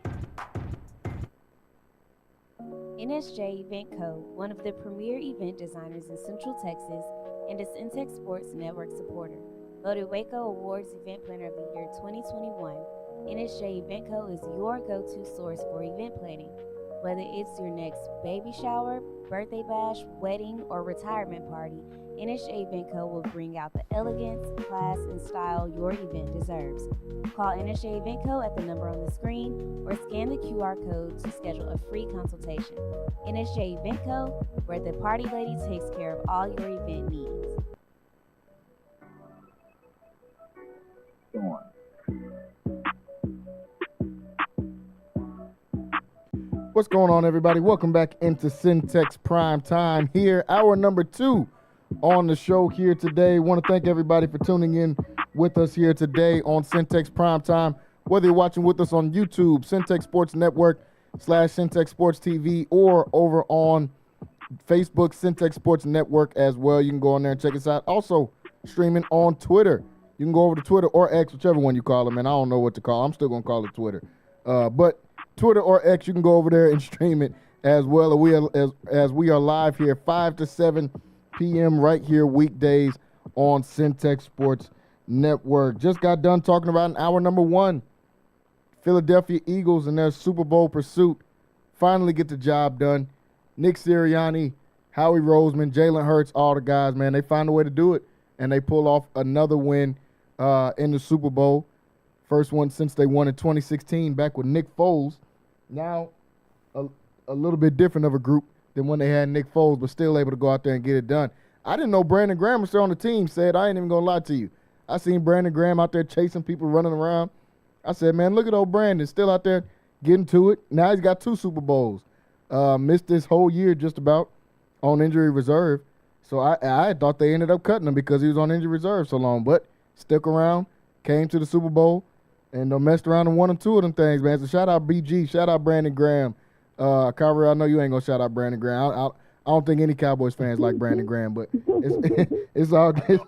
NSJ Event Co., one of the premier event designers in Central Texas and a Centex Sports Network supporter. Voted Waco Awards Event Planner of the Year 2021, NSJ Event Co. is your go-to source for event planning. Whether it's your next baby shower, birthday bash, wedding, or retirement party, NSJ Event Co. will bring out the elegance, class, and style your event deserves. Call NSJ Event Co. at the number on the screen or scan the QR code to schedule a free consultation. NSJ Event Co., where the party lady takes care of all your event needs. What's going on, everybody? Welcome back into Centex Primetime here. Hour number 2 on the show here today. Want to thank everybody for tuning in with us here today on Centex Primetime. Whether you're watching with us on YouTube, Centex Sports Network / Centex Sports TV, or over on Facebook, Centex Sports Network as well. You can go on there and check us out. Also, streaming on Twitter. You can go over to Twitter or X, whichever one you call it, man. I don't know what to call. I'm still going to call it Twitter. But Twitter or X, you can go over there and stream it as well. As we are live here 5 to 7 p.m. right here weekdays on Centex Sports Network. Just got done talking about in hour number 1. Philadelphia Eagles and their Super Bowl pursuit finally get the job done. Nick Sirianni, Howie Roseman, Jalen Hurts, all the guys, man, they find a way to do it, and they pull off another win in the Super Bowl. First one since they won in 2016 back with Nick Foles. Now a little bit different of a group than when they had Nick Foles, but still able to go out there and get it done. I didn't know Brandon Graham was still on the team. Said, I ain't even going to lie to you. I seen Brandon Graham out there chasing people, running around. I said, man, look at old Brandon still out there getting to it. Now he's got 2 Super Bowls. Missed this whole year just about on injury reserve. So I thought they ended up cutting him because he was on injury reserve so long. But stuck around, came to the Super Bowl, and messed around and won them 2 of them things, man. So shout out BG, shout out Brandon Graham. Kyrie, I know you ain't gonna shout out Brandon Graham. I don't think any Cowboys fans like Brandon Graham, but it's all good.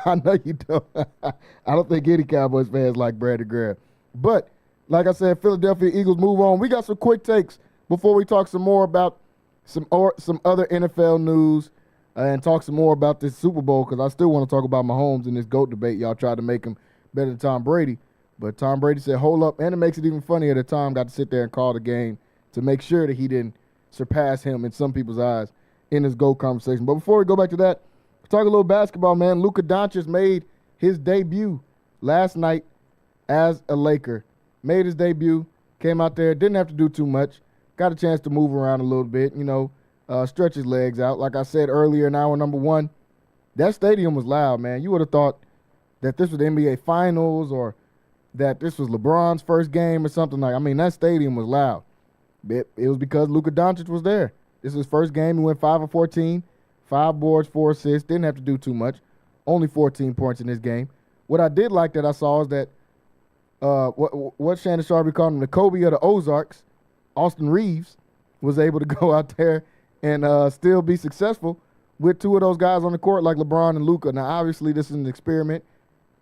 I know you don't. I don't think any Cowboys fans like Brandon Graham. But like I said, Philadelphia Eagles move on. We got some quick takes before we talk some more about some other NFL news and talk some more about this Super Bowl, because I still want to talk about Mahomes in this GOAT debate. Y'all tried to make him better than Tom Brady. But Tom Brady said, hold up, and it makes it even funnier that Tom got to sit there and call the game to make sure that he didn't surpass him in some people's eyes in this GOAT conversation. But before we go back to that, let's talk a little basketball, man. Luka Doncic made his debut last night as a Laker. Made his debut, came out there, didn't have to do too much, got a chance to move around a little bit, stretch his legs out. Like I said earlier in hour number one, that stadium was loud, man. You would have thought that this was the NBA Finals or that this was LeBron's first game or something like. I mean, that stadium was loud. It was because Luka Doncic was there. This is his first game. He went 5 of 14, 5 boards, 4 assists. Didn't have to do too much. Only 14 points in this game. What I did like that I saw is that what Shannon Sharpe called him the Kobe of the Ozarks, Austin Reeves, was able to go out there and still be successful with 2 of those guys on the court like LeBron and Luka. Now, obviously, this is an experiment.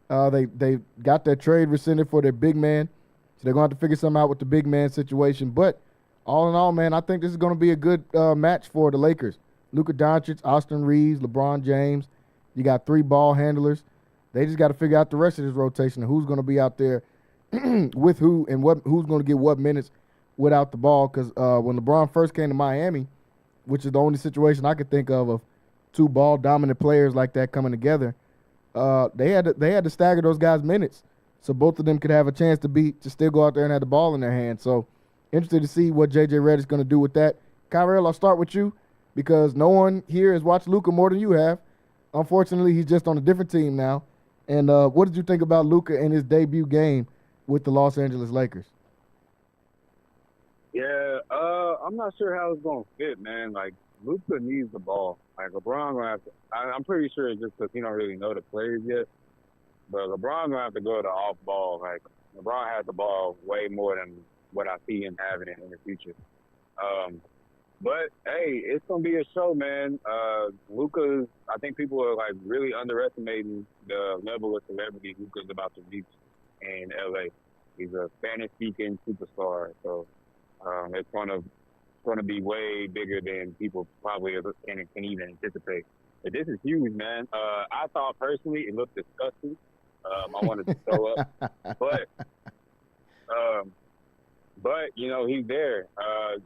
They got their trade rescinded for their big man, so they're going to have to figure something out with the big man situation. But all in all, man, I think this is going to be a good match for the Lakers. Luka Doncic, Austin Reeves, LeBron James. You got 3 ball handlers. They just got to figure out the rest of this rotation and who's going to be out there with who and who's going to get what minutes without the ball. Because when LeBron first came to Miami, which is the only situation I could think of 2 ball dominant players like that coming together, they had to stagger those guys' minutes so both of them could have a chance to still go out there and have the ball in their hands. So interested to see what J.J. Redick's going to do with that. Kyrell, I'll start with you because no one here has watched Luka more than you have. Unfortunately, he's just on a different team now. And what did you think about Luka in his debut game with the Los Angeles Lakers? Yeah, I'm not sure how it's gonna fit, man. Like Luka needs the ball. Like LeBron gonna have to. I'm pretty sure it's just because he don't really know the players yet. But LeBron gonna have to go to off ball. Like LeBron has the ball way more than what I see him having it in the future. But hey, it's gonna be a show, man. Luka's. I think people are like really underestimating the level of celebrity Luka's about to reach in LA. He's a Spanish-speaking superstar, so it's gonna be way bigger than people probably can even anticipate. But this is huge, man. I thought personally it looked disgusting. I wanted to throw up, but he's there.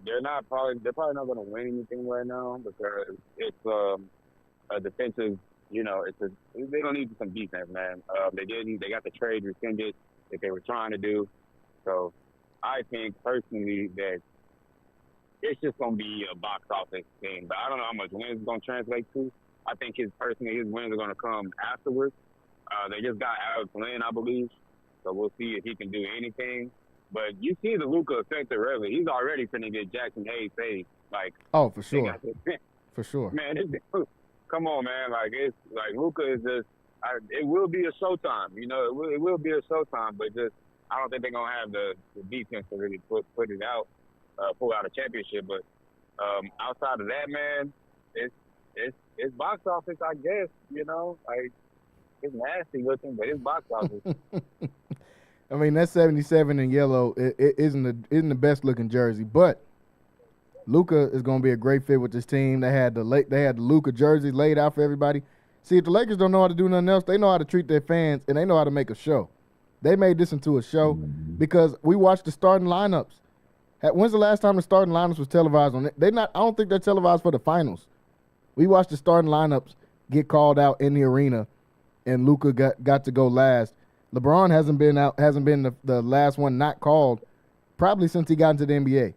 They're probably not going to win anything right now because it's a defensive. They don't need some defense, man. They got the trade rescinded that they were trying to do. So I think personally that it's just going to be a box office thing. But I don't know how much wins it's going to translate to. I think his wins are going to come afterwards. They just got Alex Lynn, I believe. So we'll see if he can do anything. But you see the Luka effect already. He's already finna get Jackson Hayes paid. Like, oh, for sure. For sure. Man, come on, man. Like, it's like Luka is just, it will be a showtime. It will be a showtime, but just, I don't think they're going to have the defense to really put it out, pull out a championship. But outside of that, man, it's box office, I guess, Like, it's nasty looking, but it's box office. I mean, that 77 in yellow isn't the best looking jersey, but Luka is going to be a great fit with this team. They had the Luka jersey laid out for everybody. See, if the Lakers don't know how to do nothing else, they know how to treat their fans and they know how to make a show. They made this into a show because we watched the starting lineups. When's the last time the starting lineups was televised on it? I don't think they're televised for the finals. We watched the starting lineups get called out in the arena, and Luka got to go last. LeBron hasn't been the last one not called probably since he got into the NBA.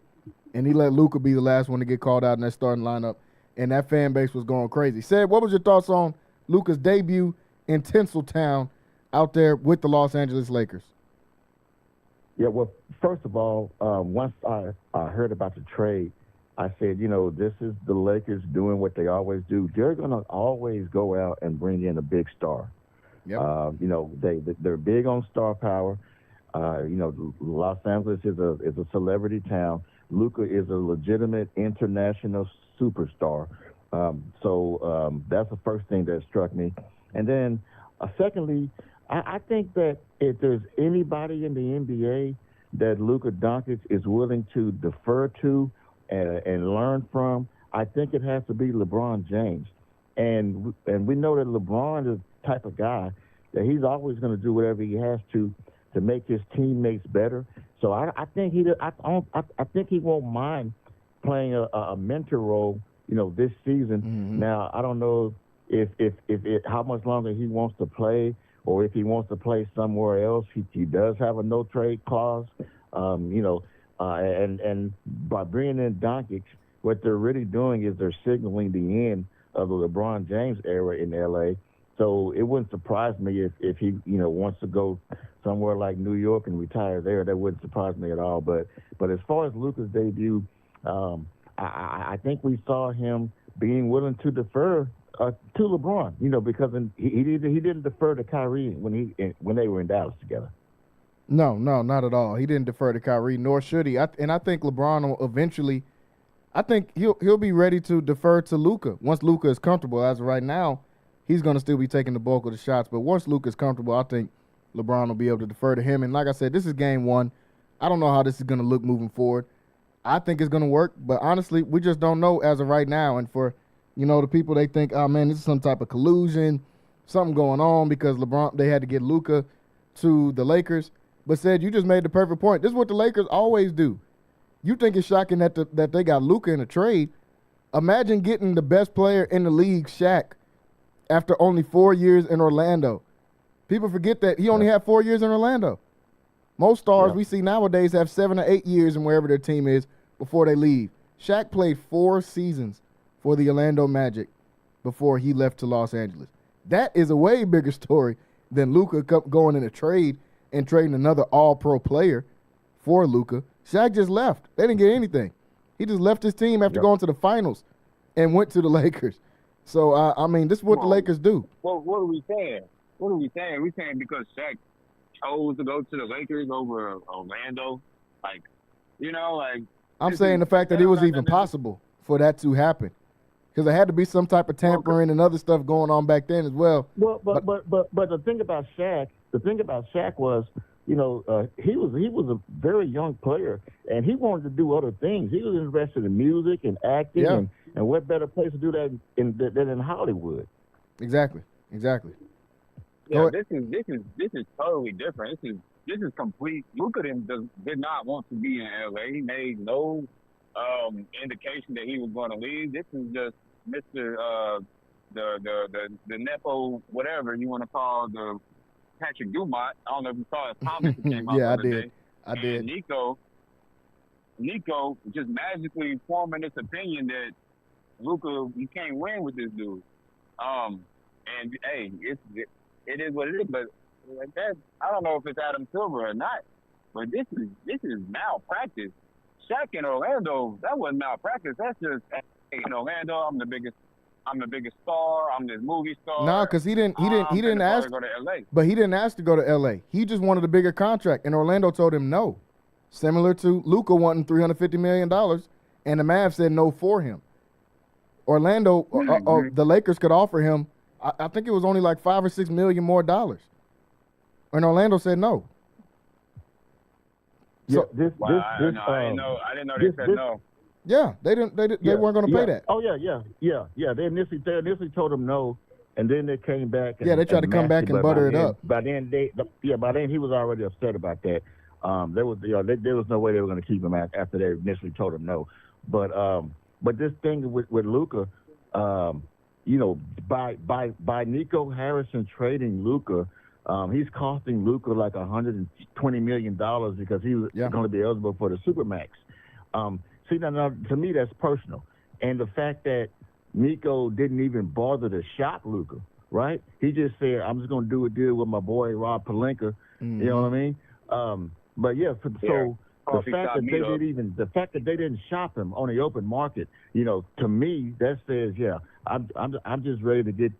And he let Luka be the last one to get called out in that starting lineup. And that fan base was going crazy. Seb, what was your thoughts on Luka's debut in Tinseltown out there with the Los Angeles Lakers? Yeah, well, first of all, once I heard about the trade, I said, this is the Lakers doing what they always do. They're going to always go out and bring in a big star. Yep. They're big on star power. Los Angeles is a celebrity town. Luka is a legitimate international superstar. So that's the first thing that struck me. And then, secondly, I think that if there's anybody in the NBA that Luka Doncic is willing to defer to and learn from, I think it has to be LeBron James. And we know that LeBron is the type of guy that he's always going to do whatever he has to make his teammates better. So I think he won't mind playing a mentor role, this season. Mm-hmm. Now, I don't know if how much longer he wants to play, or if he wants to play somewhere else. He does have a no trade clause, and by bringing in Doncic, what they're really doing is they're signaling the end of the LeBron James era in LA. So it wouldn't surprise me if he wants to go somewhere like New York and retire there. That wouldn't surprise me at all. But as far as Luka's debut, I think we saw him being willing to defer to LeBron, because he didn't defer to Kyrie when they were in Dallas together. No, not at all. He didn't defer to Kyrie, nor should he. I think LeBron will eventually, I think he'll be ready to defer to Luka once Luka is comfortable. As of right now, he's going to still be taking the bulk of the shots. But once Luka is comfortable, I think LeBron will be able to defer to him. And like I said, this is game one. I don't know how this is going to look moving forward. I think it's going to work, but honestly, we just don't know as of right now. And for the people, they think, oh man, this is some type of collusion, something going on because they had to get Luka to the Lakers. But said, you just made the perfect point. This is what the Lakers always do. You think it's shocking that they got Luka in a trade. Imagine getting the best player in the league, Shaq, after only 4 years in Orlando. People forget that he only had 4 years in Orlando. Most stars we see nowadays have 7 or 8 years in wherever their team is before they leave. Shaq played 4 seasons for the Orlando Magic before he left to Los Angeles. That is a way bigger story than Luka going in a trade and trading another all-pro player for Luka. Shaq just left. They didn't get anything. He just left his team after going to the finals and went to the Lakers. So, this is what the Lakers do. Well, what are we saying? We're saying because Shaq chose to go to the Lakers over Orlando? I'm saying the fact that it was even possible for that to happen. Because there had to be some type of tampering and other stuff going on back then as well. Well, but the thing about Shaq was, he was a very young player, and he wanted to do other things. He was interested in music and acting, and what better place to do that than in Hollywood? Exactly. Yeah, this is totally different. This is complete. Luka did not want to be in LA. He made no indication that he was going to leave. This is just Mr. The Nepo, whatever you want to call the Patrick Dumont. I don't know if you saw his comments that came out the other day. I did. Nico just magically forming this opinion that Luka, you can't win with this dude. And hey, it is what it is. But like that, I don't know if it's Adam Silver or not. But this is malpractice. Shaq in Orlando, that wasn't malpractice. That's just, hey, in Orlando, I'm the biggest star. I'm this movie star. No, because he didn't ask to go to LA. But he didn't ask to go to LA. He just wanted a bigger contract, and Orlando told him no. Similar to Luka wanting $350 million, and the Mavs said no for him. Orlando, the Lakers could offer him, I think it was only like $5 or $6 million more dollars, and Orlando said no. So, I didn't know they said no. Yeah, they weren't going to pay that. Oh yeah. They initially told him no, and then they came back. They tried to come back and butter it up. By then he was already upset about that. There was no way they were going to keep him after they initially told him no. But this thing with Luka, by Nico Harrison trading Luka, he's costing Luka like $120 million because he was going to be eligible for the Supermax. See, now, to me, that's personal. And the fact that Nico didn't even bother to shop Luka, right? He just said, I'm just going to do a deal with my boy Rob Pelinka. Mm-hmm. You know what I mean? The fact that they didn't shop him on the open market, to me, that says, I'm just ready to get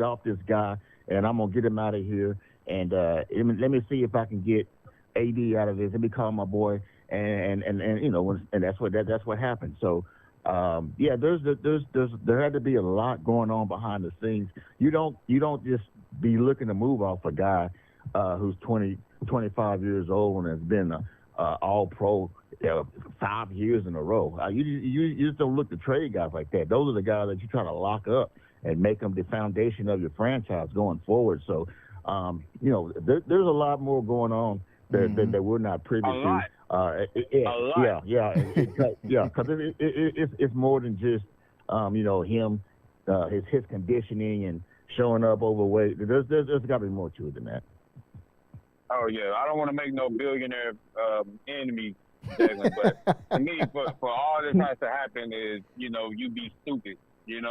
off this guy, and I'm gonna get him out of here. And let me see if I can get AD out of this. Let me call my boy, and that's what happened. So there had to be a lot going on behind the scenes. You don't just be looking to move off a guy who's 25 years old and has been all pro 5 years in a row. You just don't look to trade guys like that. Those are the guys that you try to lock up and make them the foundation of your franchise going forward. So, there's a lot more going on that we're not privy A lot. to. Because it's more than just him, his conditioning and showing up overweight. There's got to be more to it than that. Oh yeah, I don't want to make no billionaire enemy, Jalen, but to me, for all this has to happen is you be stupid, and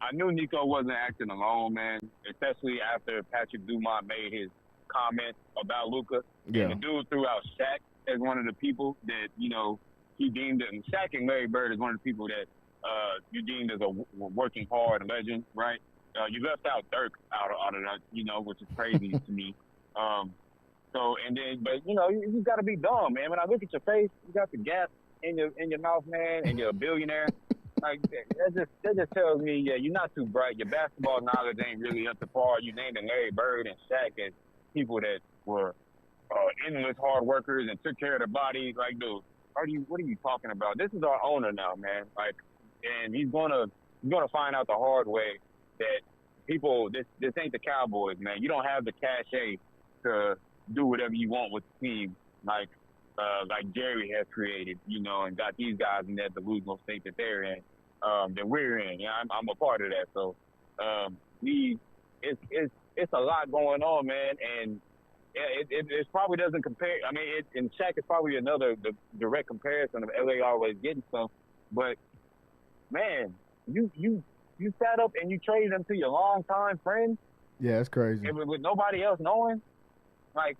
I knew Nico wasn't acting alone, man, especially after Patrick Dumont made his comment about Luka. Yeah. And the dude threw out Shaq as one of the people that, he deemed it. Shaq and Larry Bird is one of the people that you deemed as a working hard legend, right? You left out Dirk out of that, which is crazy to me. But you got to be dumb, man. When I look at your face, you got the gap in your mouth, man, and you're a billionaire. Like that just tells me, yeah, you're not too bright. Your basketball knowledge ain't really up to par. You named Larry Bird and Shaq as people that were endless hard workers and took care of their bodies. Like, dude, what are you talking about? This is our owner now, man. Like, and he's gonna find out the hard way that people, this ain't the Cowboys, man. You don't have the cachet to do whatever you want with the team, like Jerry has created, and got these guys in that delusional state that they're in, that we're in. Yeah, I'm a part of that. So, it's a lot going on, man, and it probably doesn't compare. I mean, and Shaq is probably the direct comparison of LA always getting stuff, but man, you sat up and you traded them to your longtime friends. Yeah, it's crazy. With nobody else knowing, like,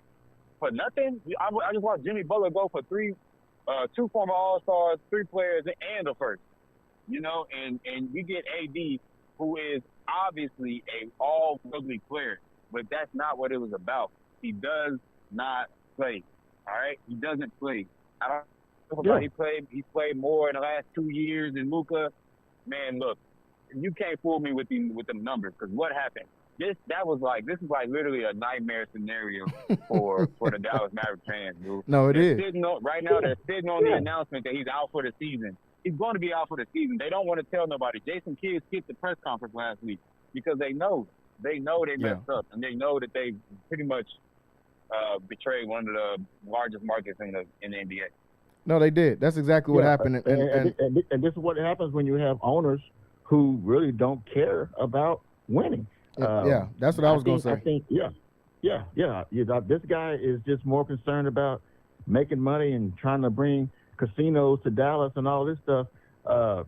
for nothing. I just watched Jimmy Butler go for two former All-Stars, 3 players, and a first. And you get AD, who is obviously a all-ugly player, but that's not what it was about. He does not play. All right, he doesn't play. I don't know about He's played more in the last 2 years than Luka. Man, look, you can't fool me with them numbers, because what happened? This is like literally a nightmare scenario for the Dallas Mavericks fans, dude. No, it is. Right now, they're sitting on the announcement that he's out for the season. He's going to be out for the season. They don't want to tell nobody. Jason Kidd skipped the press conference last week because they know they messed up, and they know that they pretty much betrayed one of the largest markets in the NBA. No, they did. That's exactly what happened. And this is what happens when you have owners who really don't care about winning. That's what I was going to say. I think, this guy is just more concerned about making money and trying to bring casinos to Dallas and all this stuff.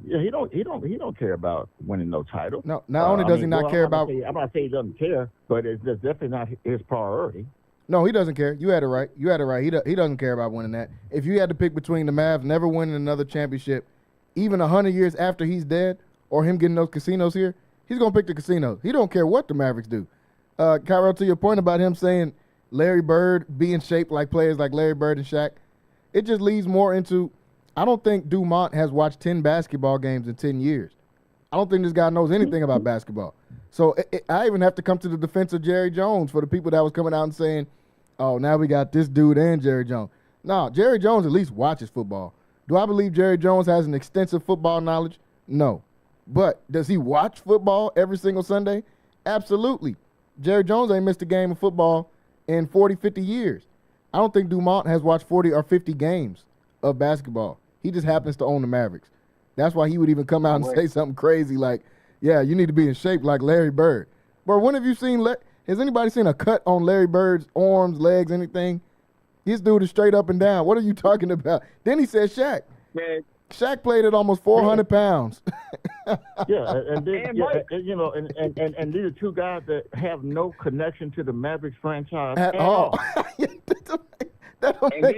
He don't care about winning no title. No, not only does he not care about. I'm not saying he doesn't care, but it's definitely not his priority. No, he doesn't care. You had it right. He doesn't care about winning that. If you had to pick between the Mavs never winning another championship, even 100 years after he's dead, or him getting those casinos here, he's going to pick the casinos. He don't care what the Mavericks do. Cairo, to your point about him saying Larry Bird being shaped like players like Larry Bird and Shaq, it just leads more into, I don't think Dumont has watched 10 basketball games in 10 years. I don't think this guy knows anything about basketball. So I even have to come to the defense of Jerry Jones for the people that was coming out and saying, oh, now we got this dude and Jerry Jones. No, Jerry Jones at least watches football. Do I believe Jerry Jones has an extensive football knowledge? No. But does he watch football every single Sunday? Absolutely. Jerry Jones ain't missed a game of football in 40, 50 years. I don't think Dumont has watched 40 or 50 games of basketball. He just happens to own the Mavericks. That's why he would even come out and say something crazy like, yeah, you need to be in shape like Larry Bird. But when have you seen has anybody seen a cut on Larry Bird's arms, legs, anything? This dude is straight up and down. What are you talking about? Then he said Shaq. Man. Shaq played at almost 400 pounds. and these are two guys that have no connection to the Mavericks franchise at all. Then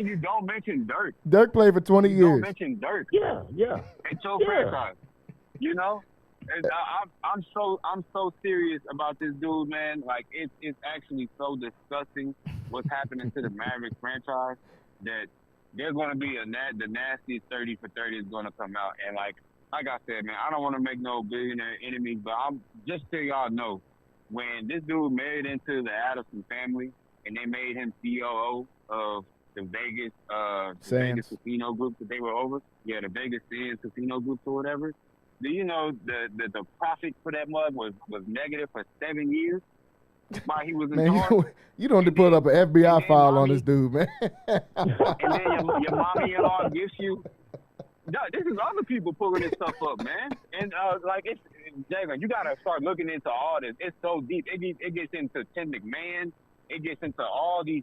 you don't mention Dirk. Dirk played for 20 years. Don't mention Dirk. Yeah. It's your franchise. And I'm so serious about this dude, man. Like it's actually so disgusting what's happening to the Mavericks franchise that there's going to be the nastiest 30 for 30 is going to come out. And like I said, man, I don't want to make no billionaire enemies, but I'm just so y'all know, when this dude married into the Addison family and they made him COO of the Vegas casino group that they were over, the Vegas Sands casino groups or whatever. Do you know the profit for that mug was negative for 7 years? while he was in Man, charge. you don't put up an FBI file on this dude, man. And then your mommy-in-law gives you. No, this is other people pulling this stuff up, man. And it's Jalen, you gotta start looking into all this. It's so deep. It gets into Tim McMahon. It gets into all these.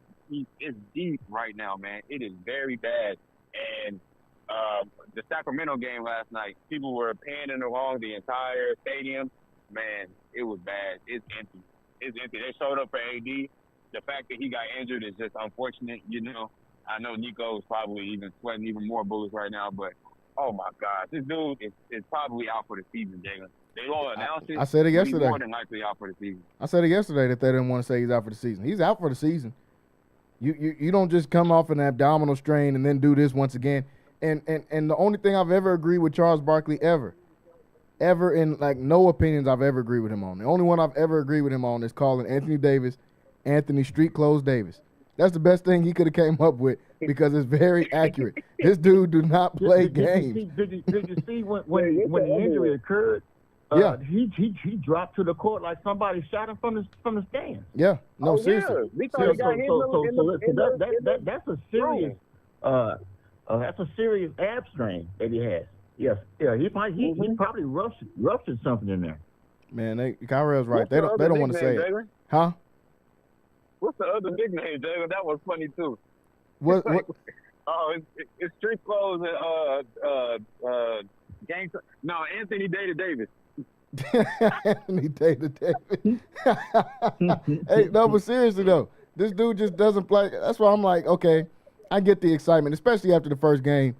It's deep right now, man. It is very bad. And the Sacramento game last night, people were panning along the entire stadium. Man, it was bad. It's empty. It's empty. They showed up for AD. The fact that he got injured is just unfortunate. You know, I know Nico is probably even sweating even more bullets right now, but oh my God, this dude is probably out for the season, Jalen. They won't announce it. I said it yesterday. He's more than likely out for the season. I said it yesterday that they didn't want to say he's out for the season. He's out for the season. You don't just come off an abdominal strain and then do this once again. And the only thing I've ever agreed with Charles Barkley ever in like no opinions I've ever agreed with him on. The only one I've ever agreed with him on is calling Anthony Davis Anthony Street Clothes Davis. That's the best thing he could have came up with because it's very accurate. This dude do not play games. Did you see when the injury occurred? Yeah. He dropped to the court like somebody shot him from the stands. Yeah, no, seriously. Yeah. We thought he got hit that's a serious that's a serious ab strain that he has. Yes, yeah, he probably ruptured something in there. Man, Kyra's right. They don't want to say it. Huh? What's the other big name, Jalen? That was funny too. What? It's Street Clothes and gang. No, Anthony Davis. Anthony Davis. Hey, no, but seriously though, this dude just doesn't play. That's why I'm like, okay, I get the excitement, especially after the first game.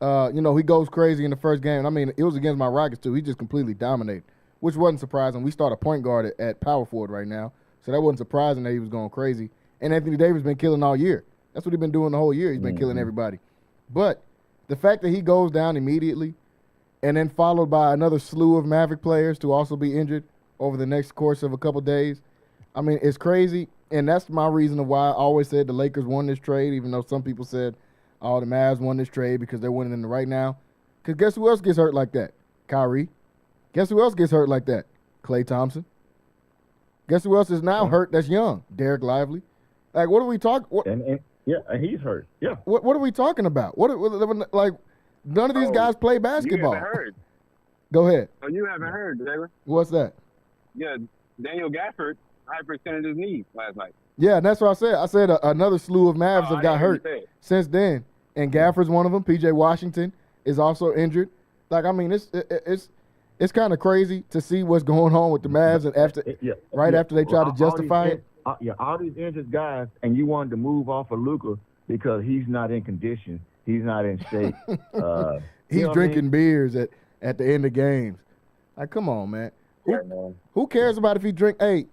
He goes crazy in the first game. I mean, it was against my Rockets too. He just completely dominated, which wasn't surprising. We start a point guard at power forward right now. So that wasn't surprising that he was going crazy. And Anthony Davis been killing all year. That's what he's been doing the whole year. He's been killing everybody. But the fact that he goes down immediately and then followed by another slew of Maverick players to also be injured over the next course of a couple days, I mean, it's crazy. And that's my reason of why I always said the Lakers won this trade, even though some people said, oh, the Mavs won this trade because they're winning in the right now. Because guess who else gets hurt like that? Kyrie. Guess who else gets hurt like that? Klay Thompson. Guess who else is now hurt that's young? Derek Lively. Like, what are we talking? And he's hurt. Yeah. What are we talking about? Like, none of these guys play basketball. You haven't heard. Go ahead. Oh, you haven't heard, Jalen? What's that? Yeah, Daniel Gafford hyperextended his knee last night. Yeah, and that's what I said. I said another slew of Mavs have got hurt since then. And Gafford's one of them. P.J. Washington is also injured. Like, I mean, it's kind of crazy to see what's going on with the Mavs, and after they try to justify it. All these injured guys, and you wanted to move off of Luka because he's not in condition, he's not in shape. He's drinking beers at the end of games. Like, come on, man. Who cares about if he drink? Hey,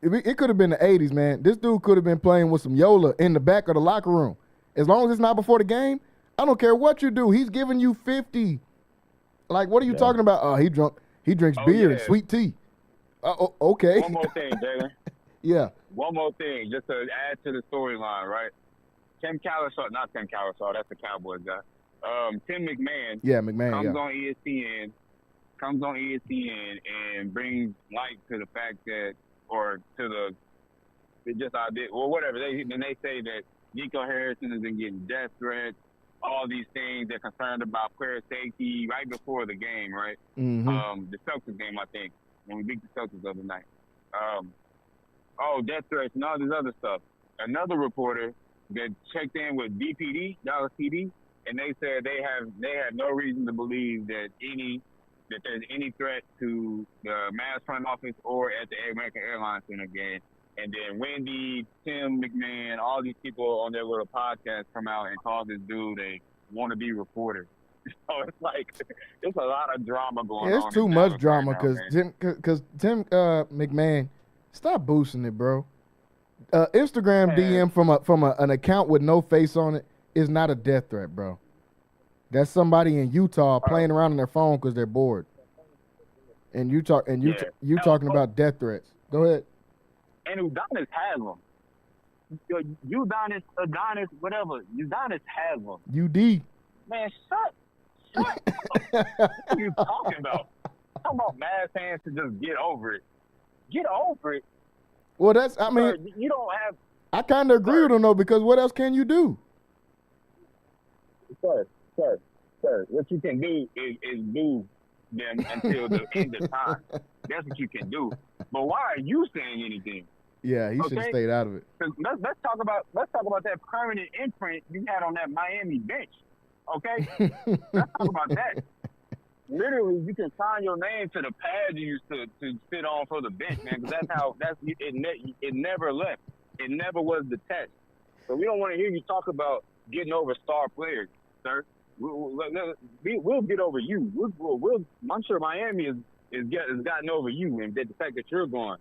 it could have been the '80s, man. This dude could have been playing with some Yola in the back of the locker room. As long as it's not before the game, I don't care what you do. He's giving you 50. Like, what are you talking about? Oh, he drinks beer and sweet tea. Okay. One more thing, Jalen. Yeah. One more thing, just to add to the storyline, right? Tim Calishaw, not Tim Calishaw, that's the Cowboys guy. Tim McMahon. Yeah, McMahon. Comes on ESPN and brings light to the fact that, or to the just idea, or whatever. They say that Nico Harrison has been getting death threats. All these things, they're concerned about player safety right before the game, right? Mm-hmm. The Celtics game, I think, when we beat the Celtics the other night. Death threats and all this other stuff. Another reporter that checked in with DPD, Dallas PD, and they said they have no reason to believe that there's any threat to the Mavs front office or at the American Airlines Center game. And then Wendy, Tim McMahon, all these people on their little podcast come out and call this dude a wannabe reporter. So it's like, there's a lot of drama going on. It's too much drama because Tim McMahon, stop boosting it, bro. Instagram DM from an account with no face on it is not a death threat, bro. That's somebody in Utah playing around on their phone because they're bored. And you talking about death threats. Go ahead. And Udonis has them. Udonis, Adonis, whatever. Udonis has them. UD. Man, shut up. What are you talking about? Talking about Mavs fans to just get over it. Get over it. Well, I mean, Sir, you don't have. I kind of agree with him though, because what else can you do? Sir, what you can do is do them until the end of time. That's what you can do. But why are you saying anything? Yeah, he should have Okay? stayed out of it. Let's talk about that permanent imprint you had on that Miami bench. Okay? Let's talk about that. Literally, you can sign your name to the pad you used to sit on for the bench, man. Because it never left. It never was detached. So we don't want to hear you talk about getting over star players, sir. We'll get over you. I'm sure Miami has gotten over you, and the fact that you're gone.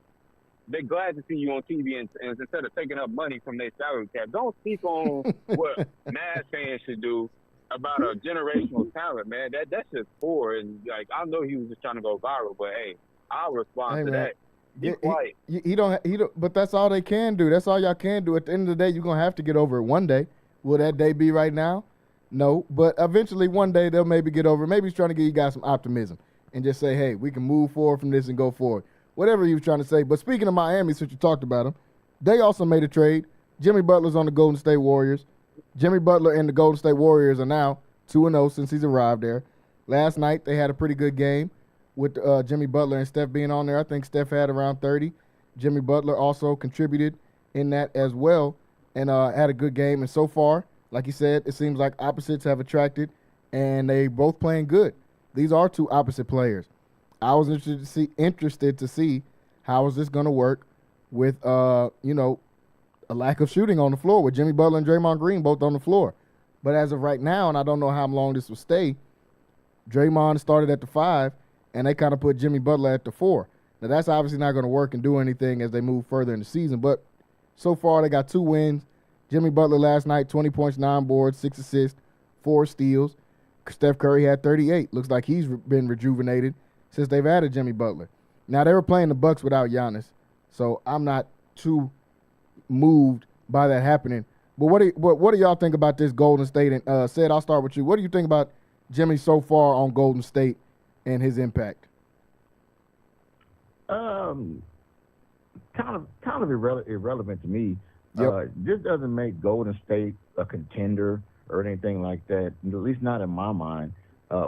They're glad to see you on TV, and instead of taking up money from their salary cap, don't speak on what Mavs fans should do about a generational talent, man. That's just poor. And like, I know he was just trying to go viral, but hey, I'll respond to that. Be quiet. He don't. But that's all they can do. That's all y'all can do. At the end of the day, you're gonna have to get over it one day. Will that day be right now? No. But eventually, one day they'll maybe get over it. Maybe he's trying to give you guys some optimism and just say, hey, we can move forward from this and go forward. Whatever he was trying to say. But speaking of Miami, since you talked about him, they also made a trade. Jimmy Butler's on the Golden State Warriors. Jimmy Butler and the Golden State Warriors are now 2-0 since he's arrived there. Last night, they had a pretty good game with Jimmy Butler and Steph being on there. I think Steph had around 30. Jimmy Butler also contributed in that as well and had a good game. And so far, like you said, it seems like opposites have attracted, and they both playing good. These are two opposite players. I was interested to see how is this going to work with, a lack of shooting on the floor with Jimmy Butler and Draymond Green both on the floor. But as of right now, and I don't know how long this will stay, Draymond started at the 5, and they kind of put Jimmy Butler at the 4. Now, that's obviously not going to work and do anything as they move further in the season. But so far, they got 2 wins. Jimmy Butler last night, 20 points, 9 boards, 6 assists, 4 steals. Steph Curry had 38. Looks like he's been rejuvenated since they've added Jimmy Butler. Now, they were playing the Bucks without Giannis, so I'm not too moved by that happening. But what do y'all think about this Golden State? And Sid, I'll start with you. What do you think about Jimmy so far on Golden State and his impact? Kind of irrelevant to me. Yep. This doesn't make Golden State a contender or anything like that, at least not in my mind.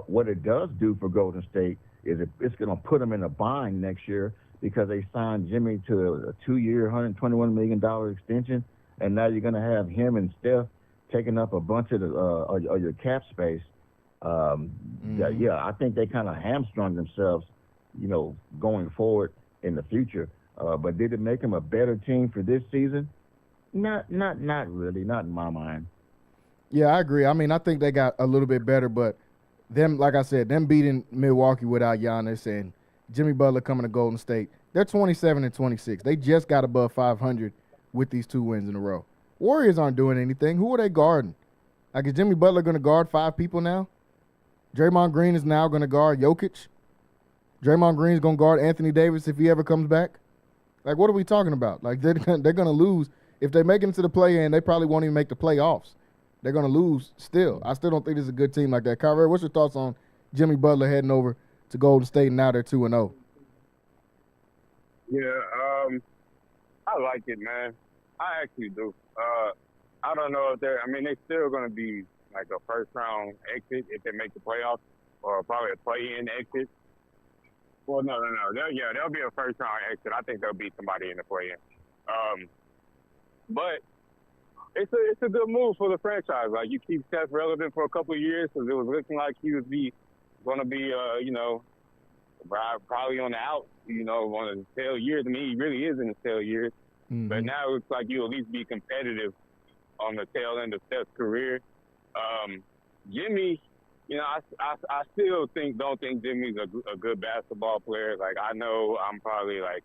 What it does do for Golden State is it's going to put them in a bind next year because they signed Jimmy to a 2-year, $121 million extension, and now you're going to have him and Steph taking up a bunch of your cap space. Yeah, I think they kind of hamstrung themselves, going forward in the future. But did it make them a better team for this season? Not really, not in my mind. Yeah, I agree. I mean, I think they got a little bit better, but them, like I said, them beating Milwaukee without Giannis and Jimmy Butler coming to Golden State, they're 27-26. They just got above 500 with these 2 wins in a row. Warriors aren't doing anything. Who are they guarding? Like, is Jimmy Butler going to guard 5 people now? Draymond Green is now going to guard Jokic. Draymond Green is going to guard Anthony Davis if he ever comes back. Like, what are we talking about? Like, they're going to lose. If they make it into the play-in, they probably won't even make the playoffs. They're going to lose still. I still don't think this is a good team like that. Kyrie, what's your thoughts on Jimmy Butler heading over to Golden State and now they're 2-0? Yeah, I like it, man. I actually do. I don't know if they're still going to be like a first-round exit if they make the playoffs, or probably a play-in exit. Well, no. They'll be a first-round exit. I think they'll beat somebody in the play-in. But it's a good move for the franchise. Like, you keep Steph relevant for a couple of years because it was looking like he was going to be, probably on the out, on his tail years. I mean, he really is in his tail years. Mm-hmm. But now it's like you at least be competitive on the tail end of Steph's career. Jimmy, I still don't think Jimmy's a good basketball player. Like, I know I'm probably like,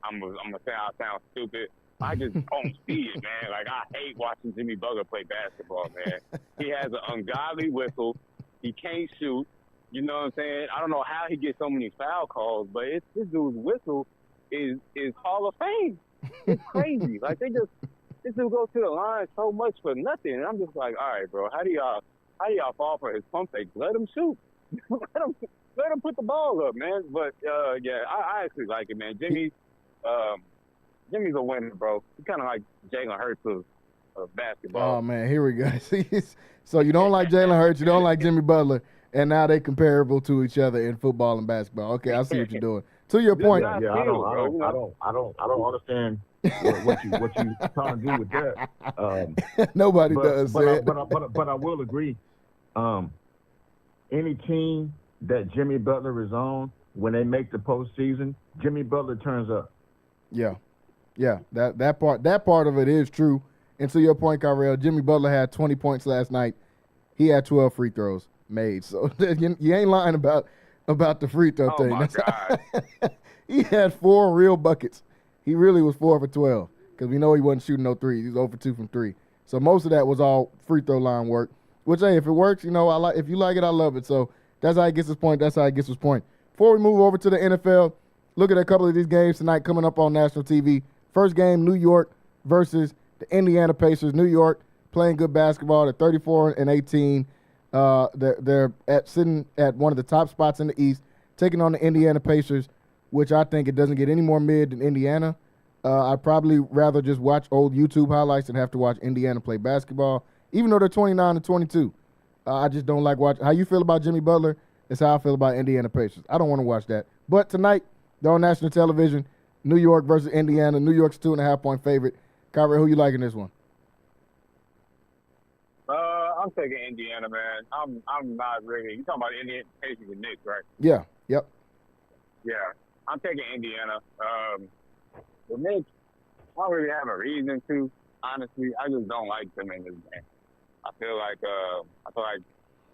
I'm gonna say I sound stupid. I just don't see it, man. Like, I hate watching Jimmy Butler play basketball, man. He has an ungodly whistle. He can't shoot. You know what I'm saying? I don't know how he gets so many foul calls, but this dude's whistle is Hall of Fame. It's crazy. Like, this dude goes to the line so much for nothing. And I'm just like, all right, bro, how do y'all fall for his pump fake? Let him shoot. let him put the ball up, man. But I actually like it, man. Jimmy's a winner, bro. He's kind of like Jalen Hurts of basketball. Oh man, here we go. So you don't like Jalen Hurts, you don't like Jimmy Butler, and now they're comparable to each other in football and basketball. Okay, I see what you're doing. To your point, Yeah, I don't understand what you trying to do with that. Nobody does. But I will agree. Any team that Jimmy Butler is on, when they make the postseason, Jimmy Butler turns up. Yeah. That part of it is true. And to your point, Kyrell, Jimmy Butler had 20 points last night. He had 12 free throws made. So you ain't lying about the free throw thing. My God. He had 4 real buckets. He really was 4 for 12 because we know he wasn't shooting no threes. He was 0 for 2 from 3. So most of that was all free throw line work. Which, hey, if it works, if you like it, I love it. So that's how he gets his point. That's how he gets his point. Before we move over to the NFL, look at a couple of these games tonight coming up on national TV. First game, New York versus the Indiana Pacers. New York playing good basketball. They're 34-18. They're sitting at one of the top spots in the East, taking on the Indiana Pacers, which I think it doesn't get any more mid than Indiana. I'd probably rather just watch old YouTube highlights than have to watch Indiana play basketball, even though they're 29-22. I just don't like watching. How you feel about Jimmy Butler is how I feel about Indiana Pacers. I don't want to watch that. But tonight, they're on national television. New York versus Indiana. New York's 2.5-point favorite. Kyrie, who you liking this one? I'm taking Indiana, man. I'm not really. You talking about Indiana Pacers and Knicks, right? Yeah. Yep. Yeah, I'm taking Indiana. The Knicks, I don't really have a reason to. Honestly, I just don't like them in this game. I feel like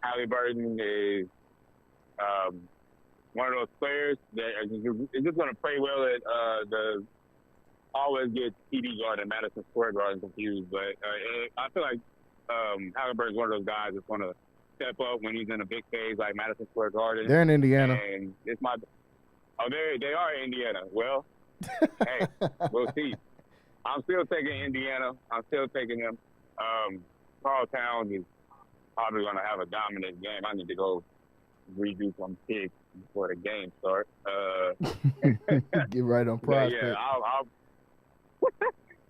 Halliburton is one of those players that is just going to play well at always get TD Garden, Madison Square Garden confused. But I feel like Halliburton's one of those guys that's going to step up when he's in a big stage like Madison Square Garden. They're in Indiana. And it's they are in Indiana. Well, hey, we'll see. I'm still taking Indiana. I'm still taking them. Carl Towns is probably going to have a dominant game. I need to go redo some picks before the game starts. Get right on prospect.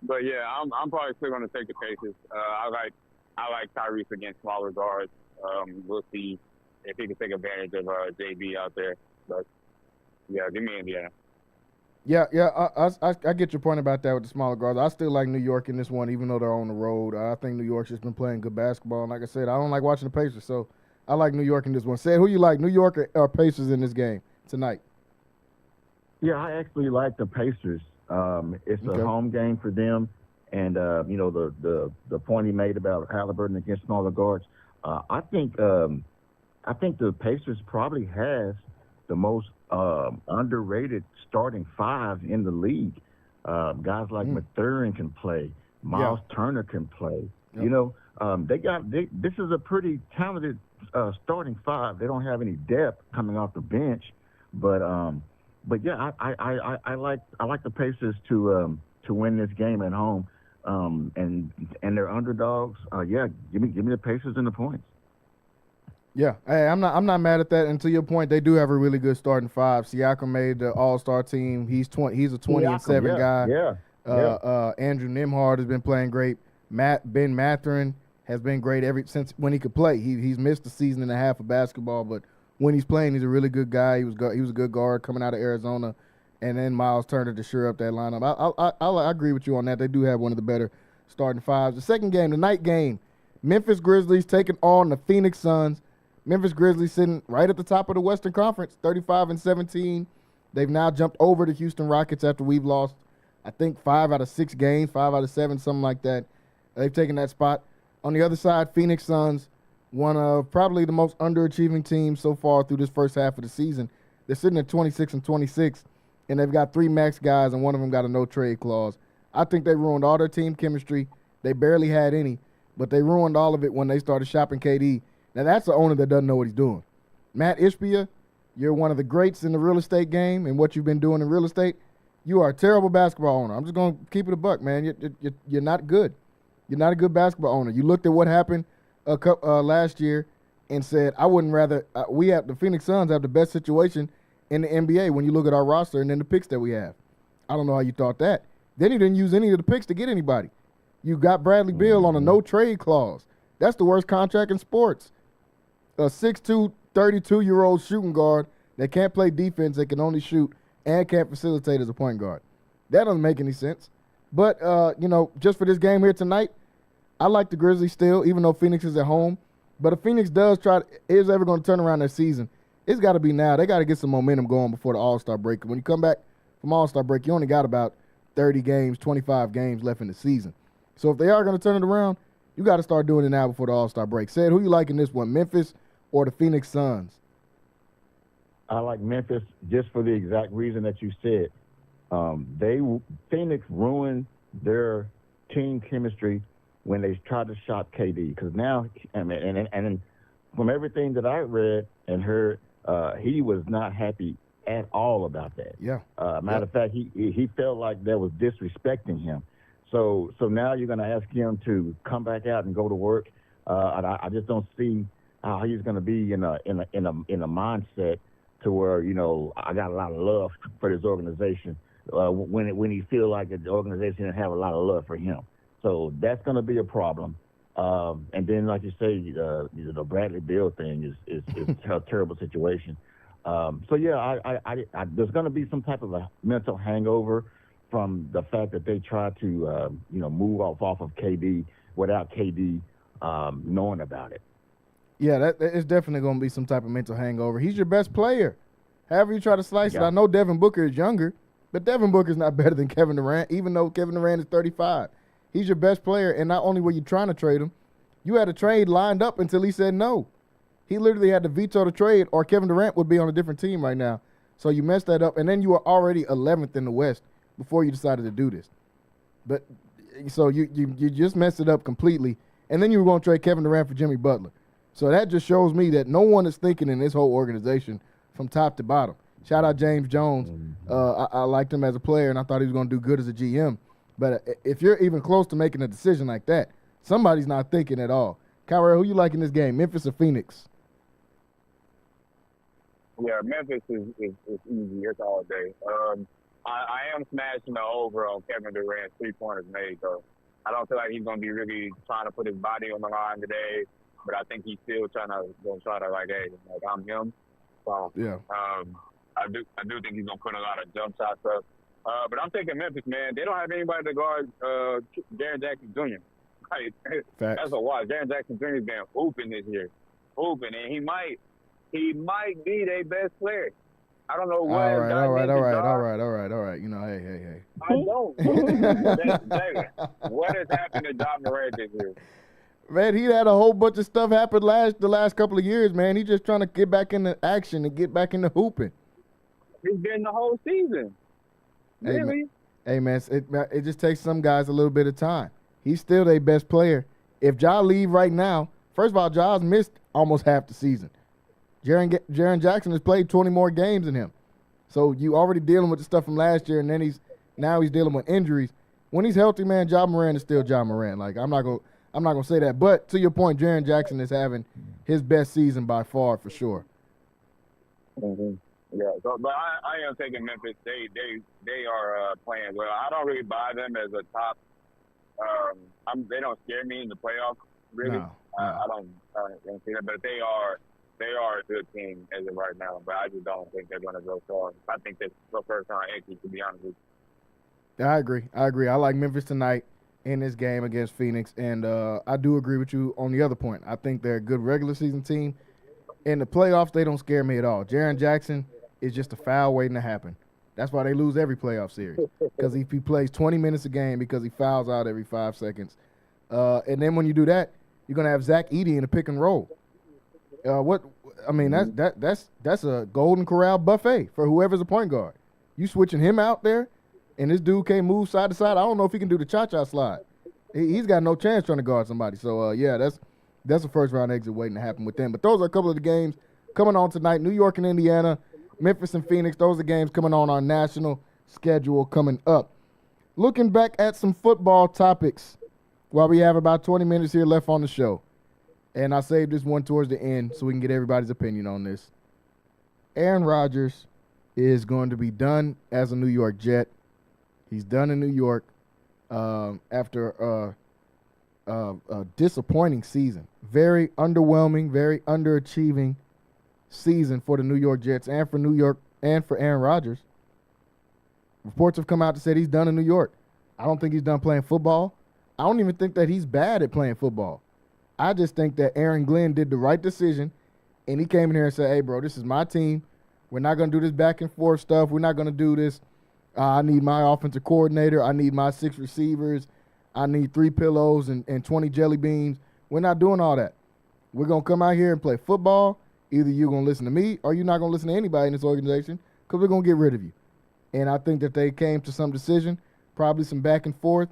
But yeah, I'm probably still going to take the Pacers. I like Tyrese against smaller guards. We'll see if he can take advantage of JB out there. But yeah, give me Indiana. Yeah, I get your point about that with the smaller guards. I still like New York in this one, even though they're on the road. I think New York's just been playing good basketball. And like I said, I don't like watching the Pacers, so I like New York in this one. Say, who you like, New York or Pacers in this game tonight? Yeah, I actually like the Pacers. It's a home game for them, and the point he made about Halliburton against smaller guards. I think the Pacers probably has the most underrated starting 5 in the league. Guys like Mathurin can play. Miles Turner can play. Yep. This is a pretty talented starting 5. They don't have any depth coming off the bench, but yeah, I like the Pacers to win this game at home, and they're underdogs. Give me the Pacers and the points. Yeah, hey, I'm not mad at that. And to your point, they do have a really good starting 5. Siakam made the All-Star team. He's a 20-7 guy. Yeah. Andrew Nembhard has been playing great. Ben Mathurin has been great since when he could play. He's missed a season and a half of basketball, but when he's playing, he's a really good guy. He was a good guard coming out of Arizona, and then Miles Turner to shore up that lineup. I agree with you on that. They do have one of the better starting 5s. The second game, the night game, Memphis Grizzlies taking on the Phoenix Suns. Memphis Grizzlies sitting right at the top of the Western Conference, 35-17. They've now jumped over the Houston Rockets after we've lost, I think, 5 out of 6 games, 5 out of 7, something like that. They've taken that spot. On the other side, Phoenix Suns, one of probably the most underachieving teams so far through this first half of the season. They're sitting at 26-26, and they've got 3 max guys, and one of them got a no-trade clause. I think they ruined all their team chemistry. They barely had any, but they ruined all of it when they started shopping KD. Now, that's the owner that doesn't know what he's doing. Matt Ishbia, you're one of the greats in the real estate game and what you've been doing in real estate. You are a terrible basketball owner. I'm just going to keep it a buck, man. You're not good. You're not a good basketball owner. You looked at what happened last year and said, I wouldn't rather the Phoenix Suns have the best situation in the NBA when you look at our roster and then the picks that we have. I don't know how you thought that. Then he didn't use any of the picks to get anybody. You got Bradley Beal on a no-trade clause. That's the worst contract in sports. A 6'2", 32-year-old shooting guard that can't play defense, that can only shoot, and can't facilitate as a point guard. That doesn't make any sense. But, just for this game here tonight, I like the Grizzlies still, even though Phoenix is at home. But if Phoenix is ever going to turn around their season, it's got to be now. They got to get some momentum going before the All-Star break. When you come back from All-Star break, you only got about 30 games, 25 games left in the season. So if they are going to turn it around, you got to start doing it now before the All-Star break. Said, who you like in this one, Memphis or the Phoenix Suns? I like Memphis just for the exact reason that you said. Phoenix ruined their team chemistry when they tried to shop KD, because now, and from everything that I read and heard, he was not happy at all about that. Yeah. Matter of fact, he felt like that was disrespecting him. So now you're going to ask him to come back out and go to work. I just don't see how he's going to be in a mindset to where, I got a lot of love for this organization when he feel like the organization didn't have a lot of love for him. So that's going to be a problem. And then, like you say, the Bradley Beal thing is a terrible situation. There's going to be some type of a mental hangover from the fact that they tried to, move off of KD without KD knowing about it. Yeah, that is definitely going to be some type of mental hangover. He's your best player. However you try to slice it, I know Devin Booker is younger, but Devin Booker is not better than Kevin Durant, even though Kevin Durant is 35. He's your best player, and not only were you trying to trade him, you had a trade lined up until he said no. He literally had to veto the trade, or Kevin Durant would be on a different team right now. So you messed that up, and then you were already 11th in the West before you decided to do this. But so you just messed it up completely, and then you were going to trade Kevin Durant for Jimmy Butler. So that just shows me that no one is thinking in this whole organization from top to bottom. Shout out James Jones. I liked him as a player, and I thought he was going to do good as a GM. But if you're even close to making a decision like that, somebody's not thinking at all. Kyrie, who you like in this game, Memphis or Phoenix? Yeah, Memphis is easy. It's all day. I am smashing the over on Kevin Durant's three-pointers made, though. I don't feel like he's going to be really trying to put his body on the line today, but I think he's still trying to I'm him. So, yeah. I do think he's going to put a lot of jump shots up. But I'm thinking Memphis, man. They don't have anybody to guard Jaren Jackson Jr. Like, that's a watch. Jaren Jackson Jr. has been hooping this year. Hooping, and he might be their best player. I don't know what. All right. Hey. I don't. What has happened to John Morant this year? Man, he had a whole bunch of stuff happen the last couple of years, man. He's just trying to get back into action and get back into hooping. He's been the whole season. Really? Hey, man, it just takes some guys a little bit of time. He's still their best player. If Ja leave right now, first of all, Ja's missed almost half the season. Jaren Jackson has played 20 more games than him. So you already dealing with the stuff from last year, and then he's dealing with injuries. When he's healthy, man, Ja Morant is still Ja Morant. Like, I'm not gonna say that. But to your point, Jaren Jackson is having his best season by far for sure. Mm-hmm. Yeah, so, but I am taking Memphis. They are playing well. I don't really buy them as a top. They don't scare me in the playoffs, really. No. I don't see that, but they are a good team as of right now. But I just don't think they're going to go far. I think that's the first round exit, to be honest with you. I agree. I like Memphis tonight in this game against Phoenix, and I do agree with you on the other point. I think they're a good regular season team. In the playoffs, they don't scare me at all. Jaren Jackson is just a foul waiting to happen. That's why they lose every playoff series, because he plays 20 minutes a game because he fouls out every 5 seconds. And then when you do that, you're gonna have Zach Edey in a pick and roll. That's a Golden Corral buffet for whoever's a point guard. You switching him out there, and this dude can't move side to side. I don't know if he can do the cha-cha slide. He's got no chance trying to guard somebody. So that's a first round exit waiting to happen with them. But those are a couple of the games coming on tonight. New York and Indiana, Memphis and Phoenix. Those are games coming on our national schedule coming up. Looking back at some football topics while we have about 20 minutes here left on the show. And I saved this one towards the end so we can get everybody's opinion on this. Aaron Rodgers is going to be done as a New York Jet. He's done in New York after a disappointing season. Very underwhelming, very underachieving season for the New York Jets and for New York and for Aaron Rodgers. Reports have come out that said he's done in New York. I don't think he's done playing football. I don't even think that he's bad at playing football. I just think that Aaron Glenn did the right decision, and he came in here and said, hey, bro, this is my team. We're not going to do this back and forth stuff. We're not going to do this. I need my offensive coordinator. I need my 6 receivers. I need 3 pillows and 20 jelly beans. We're not doing all that. We're going to come out here and play football. Either you're going to listen to me or you're not going to listen to anybody in this organization because we're going to get rid of you. And I think that they came to some decision, probably some back and forth.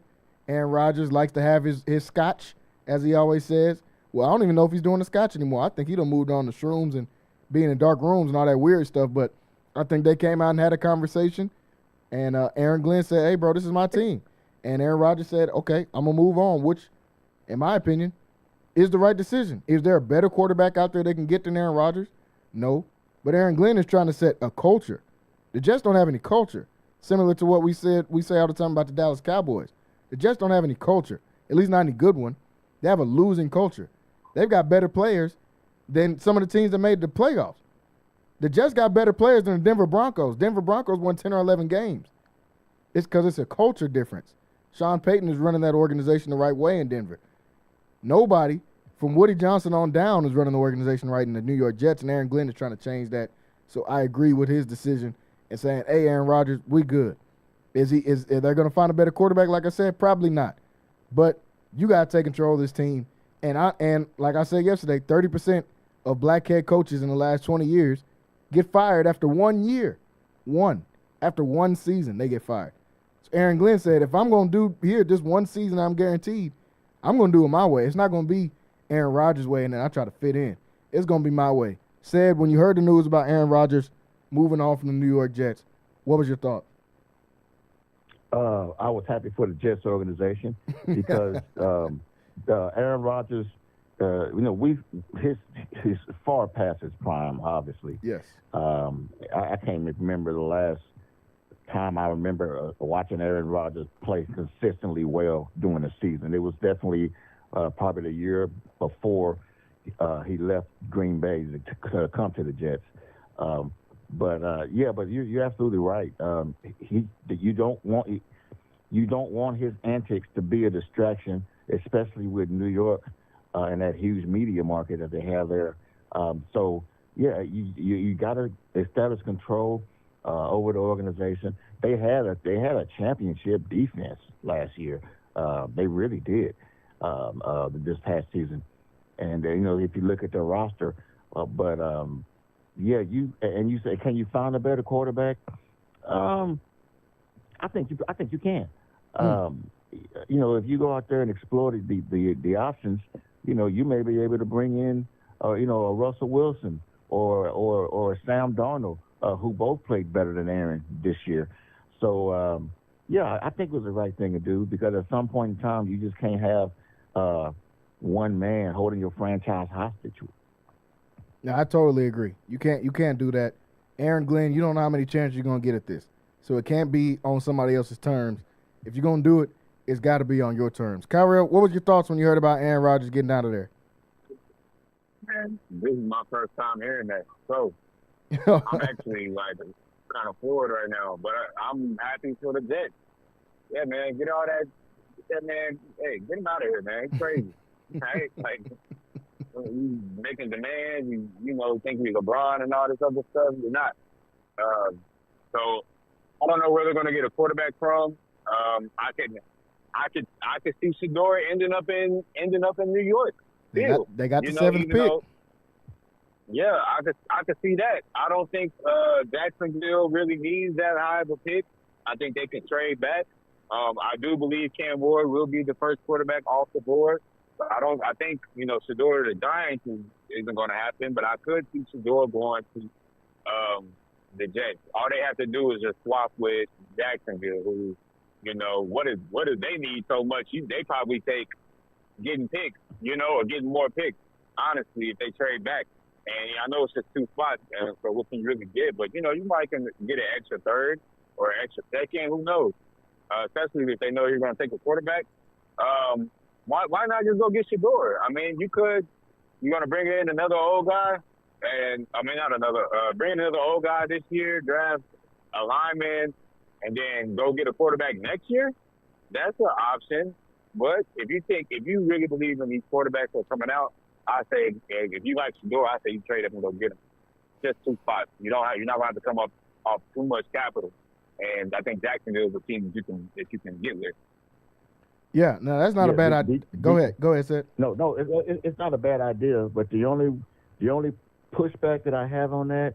Aaron Rodgers likes to have his scotch, as he always says. Well, I don't even know if he's doing the scotch anymore. I think he done moved on to shrooms and being in dark rooms and all that weird stuff. But I think they came out and had a conversation. And Aaron Glenn said, hey, bro, this is my team. And Aaron Rodgers said, okay, I'm going to move on, which, in my opinion, is the right decision. Is there a better quarterback out there they can get than Aaron Rodgers? No. But Aaron Glenn is trying to set a culture. The Jets don't have any culture, similar to what we say all the time about the Dallas Cowboys. The Jets don't have any culture, at least not any good one. They have a losing culture. They've got better players than some of the teams that made the playoffs. The Jets got better players than the Denver Broncos. Denver Broncos won 10 or 11 games. It's because it's a culture difference. Sean Payton is running that organization the right way in Denver. Nobody from Woody Johnson on down is running the organization right in the New York Jets, and Aaron Glenn is trying to change that. So I agree with his decision and saying, hey, Aaron Rodgers, we good. Is they going to find a better quarterback? Like I said, probably not. But you got to take control of this team. And like I said yesterday, 30% of black head coaches in the last 20 years get fired after 1 year. After one season, they get fired. So Aaron Glenn said, if I'm going to do here just one season, I'm guaranteed, I'm going to do it my way. It's not going to be Aaron Rodgers' way and then I try to fit in. It's going to be my way. Said when you heard the news about Aaron Rodgers moving on from the New York Jets, what was your thought? I was happy for the Jets organization because Aaron Rodgers, he's far past his prime, obviously. Yes. I can't remember the last time I remember watching Aaron Rodgers play consistently well during the season. It was definitely probably the year before he left Green Bay to come to the Jets. But you're absolutely right. You don't want his antics to be a distraction, especially with New York and that huge media market that they have there. You got to establish control over the organization. They had a championship defense last year. They really did this past season. And if you look at their roster, you say, can you find a better quarterback? I think you can. If you go out there and explore the options, you may be able to bring in, a Russell Wilson or Sam Darnold, who both played better than Aaron this year. So, I think it was the right thing to do because at some point in time, you just can't have one man holding your franchise hostage. No, I totally agree. You can't do that. Aaron Glenn, you don't know how many chances you're going to get at this. So it can't be on somebody else's terms. If you're going to do it, it's got to be on your terms. Kyrell, what was your thoughts when you heard about Aaron Rodgers getting out of there? Man, this is my first time hearing that. So I'm actually kind of floored right now, but I'm happy for the Jets. Yeah, man, get all that man. Hey, get him out of here, man. He's crazy. Right? He's making demands. You think he's LeBron and all this other stuff. You're not. So I don't know where they're going to get a quarterback from. I could see Shedeur ending up in New York. They got the 7th pick. I could see that. I don't think Jacksonville really needs that high of a pick. I think they can trade back. I do believe Cam Ward will be the first quarterback off the board. But I think Shedeur to the Giants isn't going to happen. But I could see Shedeur going to the Jets. All they have to do is just swap with Jacksonville, who what do they need so much? They probably take getting picks, or getting more picks. Honestly, if they trade back. And I know it's just 2 spots for what can you really get, but you might can get an extra third or an extra second. Who knows? especially if they know you're going to take a quarterback. Why not just go get Shador? I mean, you're going to bring in another old guy, bring in another old guy this year, draft a lineman, and then go get a quarterback next year. That's an option. But if you really believe in these quarterbacks that are coming out, I say if you like Shador, I say you trade up and go get him. Just 2 spots. You're not going to have to come up off too much capital. And I think Jacksonville is a team that you can get with. Yeah, no, that's not a bad idea. Go ahead, Seth. No, it's not a bad idea. But the only pushback that I have on that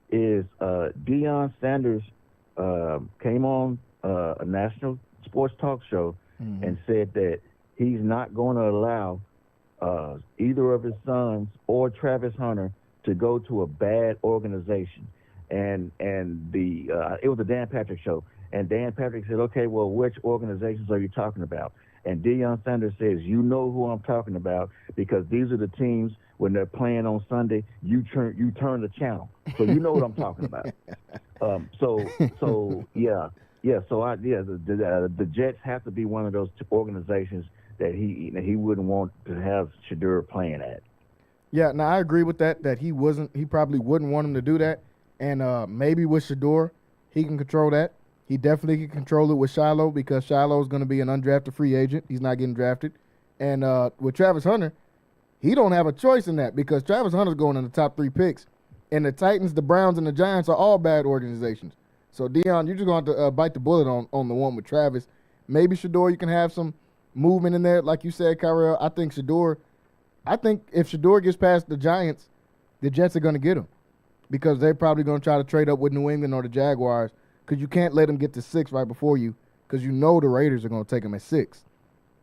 is Deion Sanders came on a national sports talk show and said that he's not going to allow either of his sons or Travis Hunter to go to a bad organization. And it was a Dan Patrick show. And Dan Patrick said, okay, well, which organizations are you talking about? And Deion Sanders says, you know who I'm talking about, because these are the teams when they're playing on Sunday, you turn the channel. So you know what I'm talking about. The Jets have to be one of those organizations that he wouldn't want to have Shador playing at. Yeah, now I agree with that he probably wouldn't want him to do that. And maybe with Shador, he can control that. He definitely can control it with Shiloh, because Shiloh is going to be an undrafted free agent. He's not getting drafted. And with Travis Hunter, he don't have a choice in that, because Travis Hunter's going in the top 3 picks. And the Titans, the Browns, and the Giants are all bad organizations. So, Deion, you're just going to have to bite the bullet on the one with Travis. Maybe Shador, you can have some movement in there. Like you said, Kyrell, I think if Shador gets past the Giants, the Jets are going to get him, because they're probably going to try to trade up with New England or the Jaguars, because you can't let them get to 6 right before you, because you know the Raiders are going to take him at 6.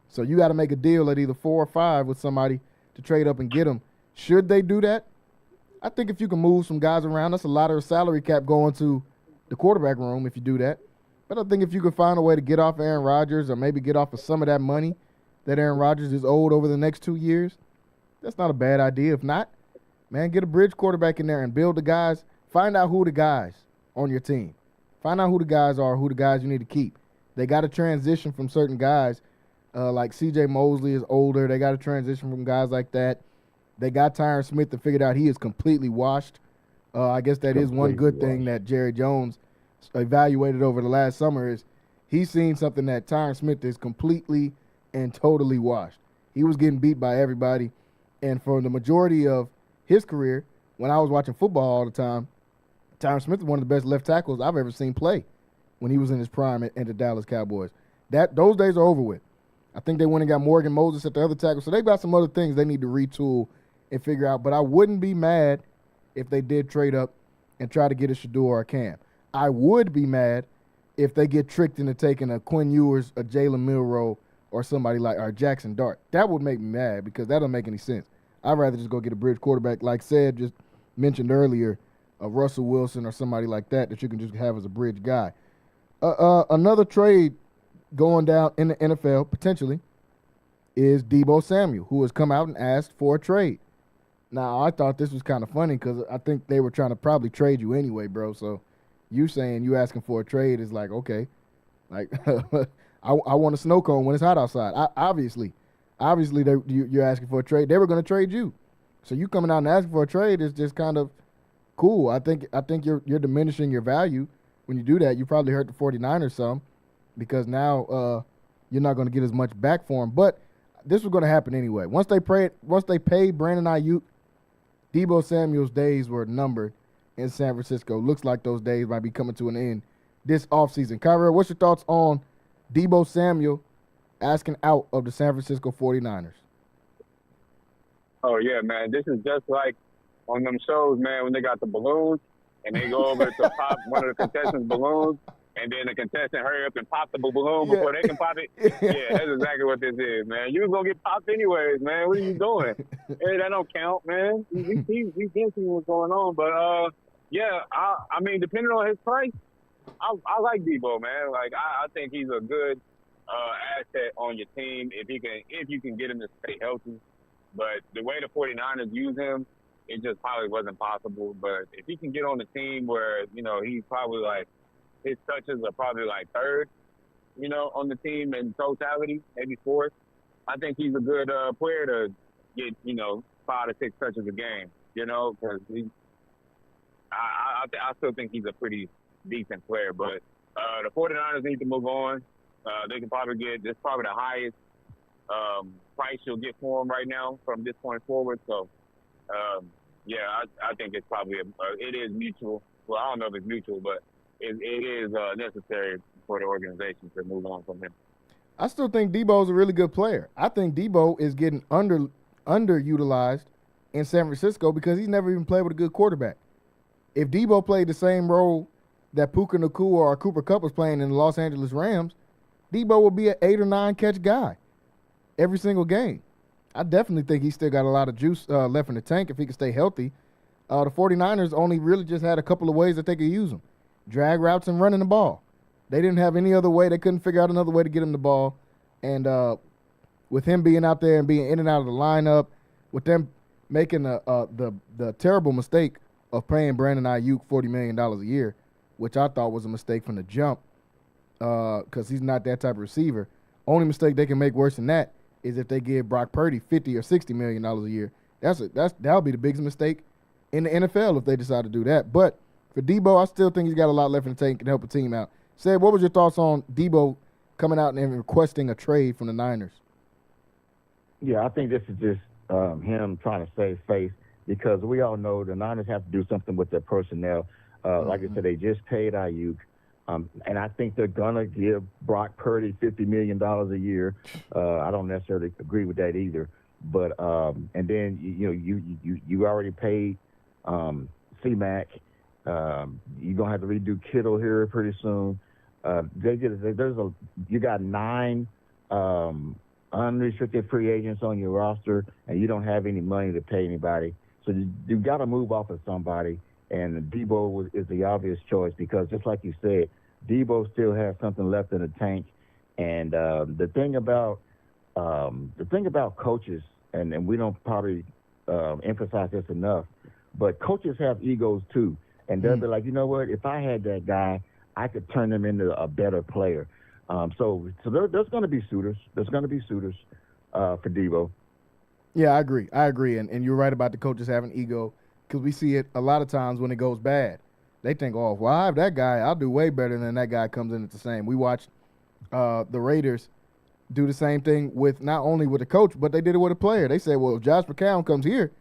So you got to make a deal at either 4 or 5 with somebody to trade up and get him. Should they do that? I think if you can move some guys around, that's a lot of salary cap going to the quarterback room if you do that. But I think if you could find a way to get off Aaron Rodgers, or maybe get off of some of that money that Aaron Rodgers is owed over the next 2 years, that's not a bad idea. If not, man, get a bridge quarterback in there and build the guys. Find out who the guys on your team. Find out who the guys are, who the guys you need to keep. They got to transition from certain guys, like C.J. Mosley is older. They got to transition from guys like that. They got Tyron Smith to figure out he is completely washed. I guess that is one good thing that Jerry Jones evaluated over the last summer, is he's seen something that Tyron Smith is completely and totally washed. He was getting beat by everybody. And for the majority of his career, when I was watching football all the time, Tyron Smith is one of the best left tackles I've ever seen play when he was in his prime at the Dallas Cowboys. Those days are over with. I think they went and got Morgan Moses at the other tackle. So they've got some other things they need to retool and figure out. But I wouldn't be mad if they did trade up and try to get a Shador or a Cam. I would be mad if they get tricked into taking a Quinn Ewers, a Jalen Milroe, or somebody like Jackson Dart. That would make me mad, because that doesn't make any sense. I'd rather just go get a bridge quarterback, like Sed just mentioned earlier, a Russell Wilson or somebody like that you can just have as a bridge guy. Another trade going down in the NFL, potentially, is Deebo Samuel, who has come out and asked for a trade. Now, I thought this was kind of funny, because I think they were trying to probably trade you anyway, bro. So you saying you asking for a trade is like, okay. Like, I want a snow cone when it's hot outside. Obviously, you're asking for a trade. They were going to trade you. So you coming out and asking for a trade is just kind of cool. I think you're diminishing your value when you do that. You probably hurt the 49ers some, because now you're not going to get as much back for him. But this was going to happen anyway. Once they paid Brandon Ayuk, Deebo Samuel's days were numbered in San Francisco. Looks like those days might be coming to an end this offseason. Kyrell, what's your thoughts on Deebo Samuel asking out of the San Francisco 49ers? Oh, yeah, man. This is just like on them shows, man, when they got the balloons and they go over to pop one of the contestants' balloons, and then the contestant hurry up and pop the balloon before they can pop it. Yeah, that's exactly what this is, man. You was going to get popped anyways, man. What are you doing? Hey, that don't count, man. We can see what's going on. But, yeah, I mean, depending on his price, I like Deebo, man. Like, I think he's a good asset on your team if you can get him to stay healthy. But the way the 49ers use him, it just probably wasn't possible. But if he can get on the team where, he's probably like, his touches are probably like third, on the team in totality, maybe fourth. I think he's a good player to get, 5 to 6 touches a game, because I still think he's a pretty decent player. But the 49ers need to move on. They can probably this probably the highest price you'll get for him right now from this point forward. So, I think it's probably it is mutual. Well, I don't know if it's mutual, but it is necessary for the organization to move on from him. I still think Debo's a really good player. I think Debo is getting underutilized in San Francisco because he's never even played with a good quarterback. If Debo played the same role that Puka Nacua or Cooper Kupp was playing in the Los Angeles Rams, Debo would be an 8 or 9 catch guy every single game. I definitely think he's still got a lot of juice left in the tank if he can stay healthy. The 49ers only really just had a couple of ways that they could use him. Drag routes and running the ball. They didn't have any other way. They couldn't figure out another way to get him the ball. And with him being out there and being in and out of the lineup, with them making the terrible mistake of paying Brandon Ayuk $40 million a year, which I thought was a mistake from the jump because he's not that type of receiver. Only mistake they can make worse than that is if they give Brock Purdy $50 or $60 million a year. That'll be the biggest mistake in the NFL if they decide to do that. But for Debo, I still think he's got a lot left in the tank and can help a team out. Seb, what was your thoughts on Debo coming out and requesting a trade from the Niners? Yeah, I think this is just him trying to save face because we all know the Niners have to do something with their personnel. Like I said, they just paid Ayuk. And I think they're going to give Brock Purdy $50 million a year. I don't necessarily agree with that either. But and then, you already paid C-Mac. You're going to have to redo Kittle here pretty soon. You got 9 unrestricted free agents on your roster, and you don't have any money to pay anybody. So you got to move off of somebody, and Debo is the obvious choice because just like you said, Debo still has something left in the tank. And the thing about coaches, and we don't probably emphasize this enough, but coaches have egos too. And they'll be like, you know what, if I had that guy, I could turn him into a better player. So there's going to be suitors. There's going to be suitors for Debo. Yeah, I agree. And you're right about the coaches having ego because we see it a lot of times when it goes bad. They think, oh, well, I have that guy. I'll do way better than that guy comes in at the same. We watched the Raiders do the same thing with not only with the coach, but they did it with a player. They said, well, if Josh McCown comes here,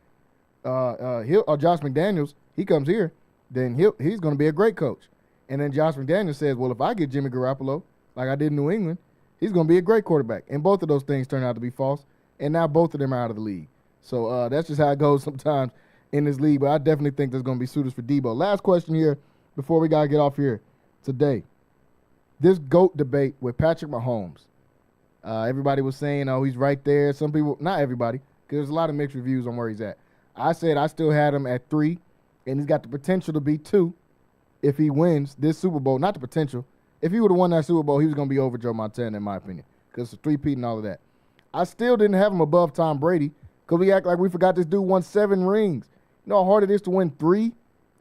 or Josh McDaniels, he comes here, then he's going to be a great coach. And then Josh McDaniels says, well, if I get Jimmy Garoppolo, like I did in New England, he's going to be a great quarterback. And both of those things turned out to be false, and now both of them are out of the league. So that's just how it goes sometimes in this league, but I definitely think there's going to be suitors for Debo. Last question here before we got to get off here today. This GOAT debate with Patrick Mahomes. Everybody was saying, oh, he's right there. Some people, not everybody, because there's a lot of mixed reviews on where he's at. I said I still had him at 3, and he's got the potential to be 2 if he wins this Super Bowl. Not the potential. If he would have won that Super Bowl, he was going to be over Joe Montana, in my opinion, because it's a 3-peat and all of that. I still didn't have him above Tom Brady because we act like we forgot this dude won 7 rings. You know how hard it is to win 3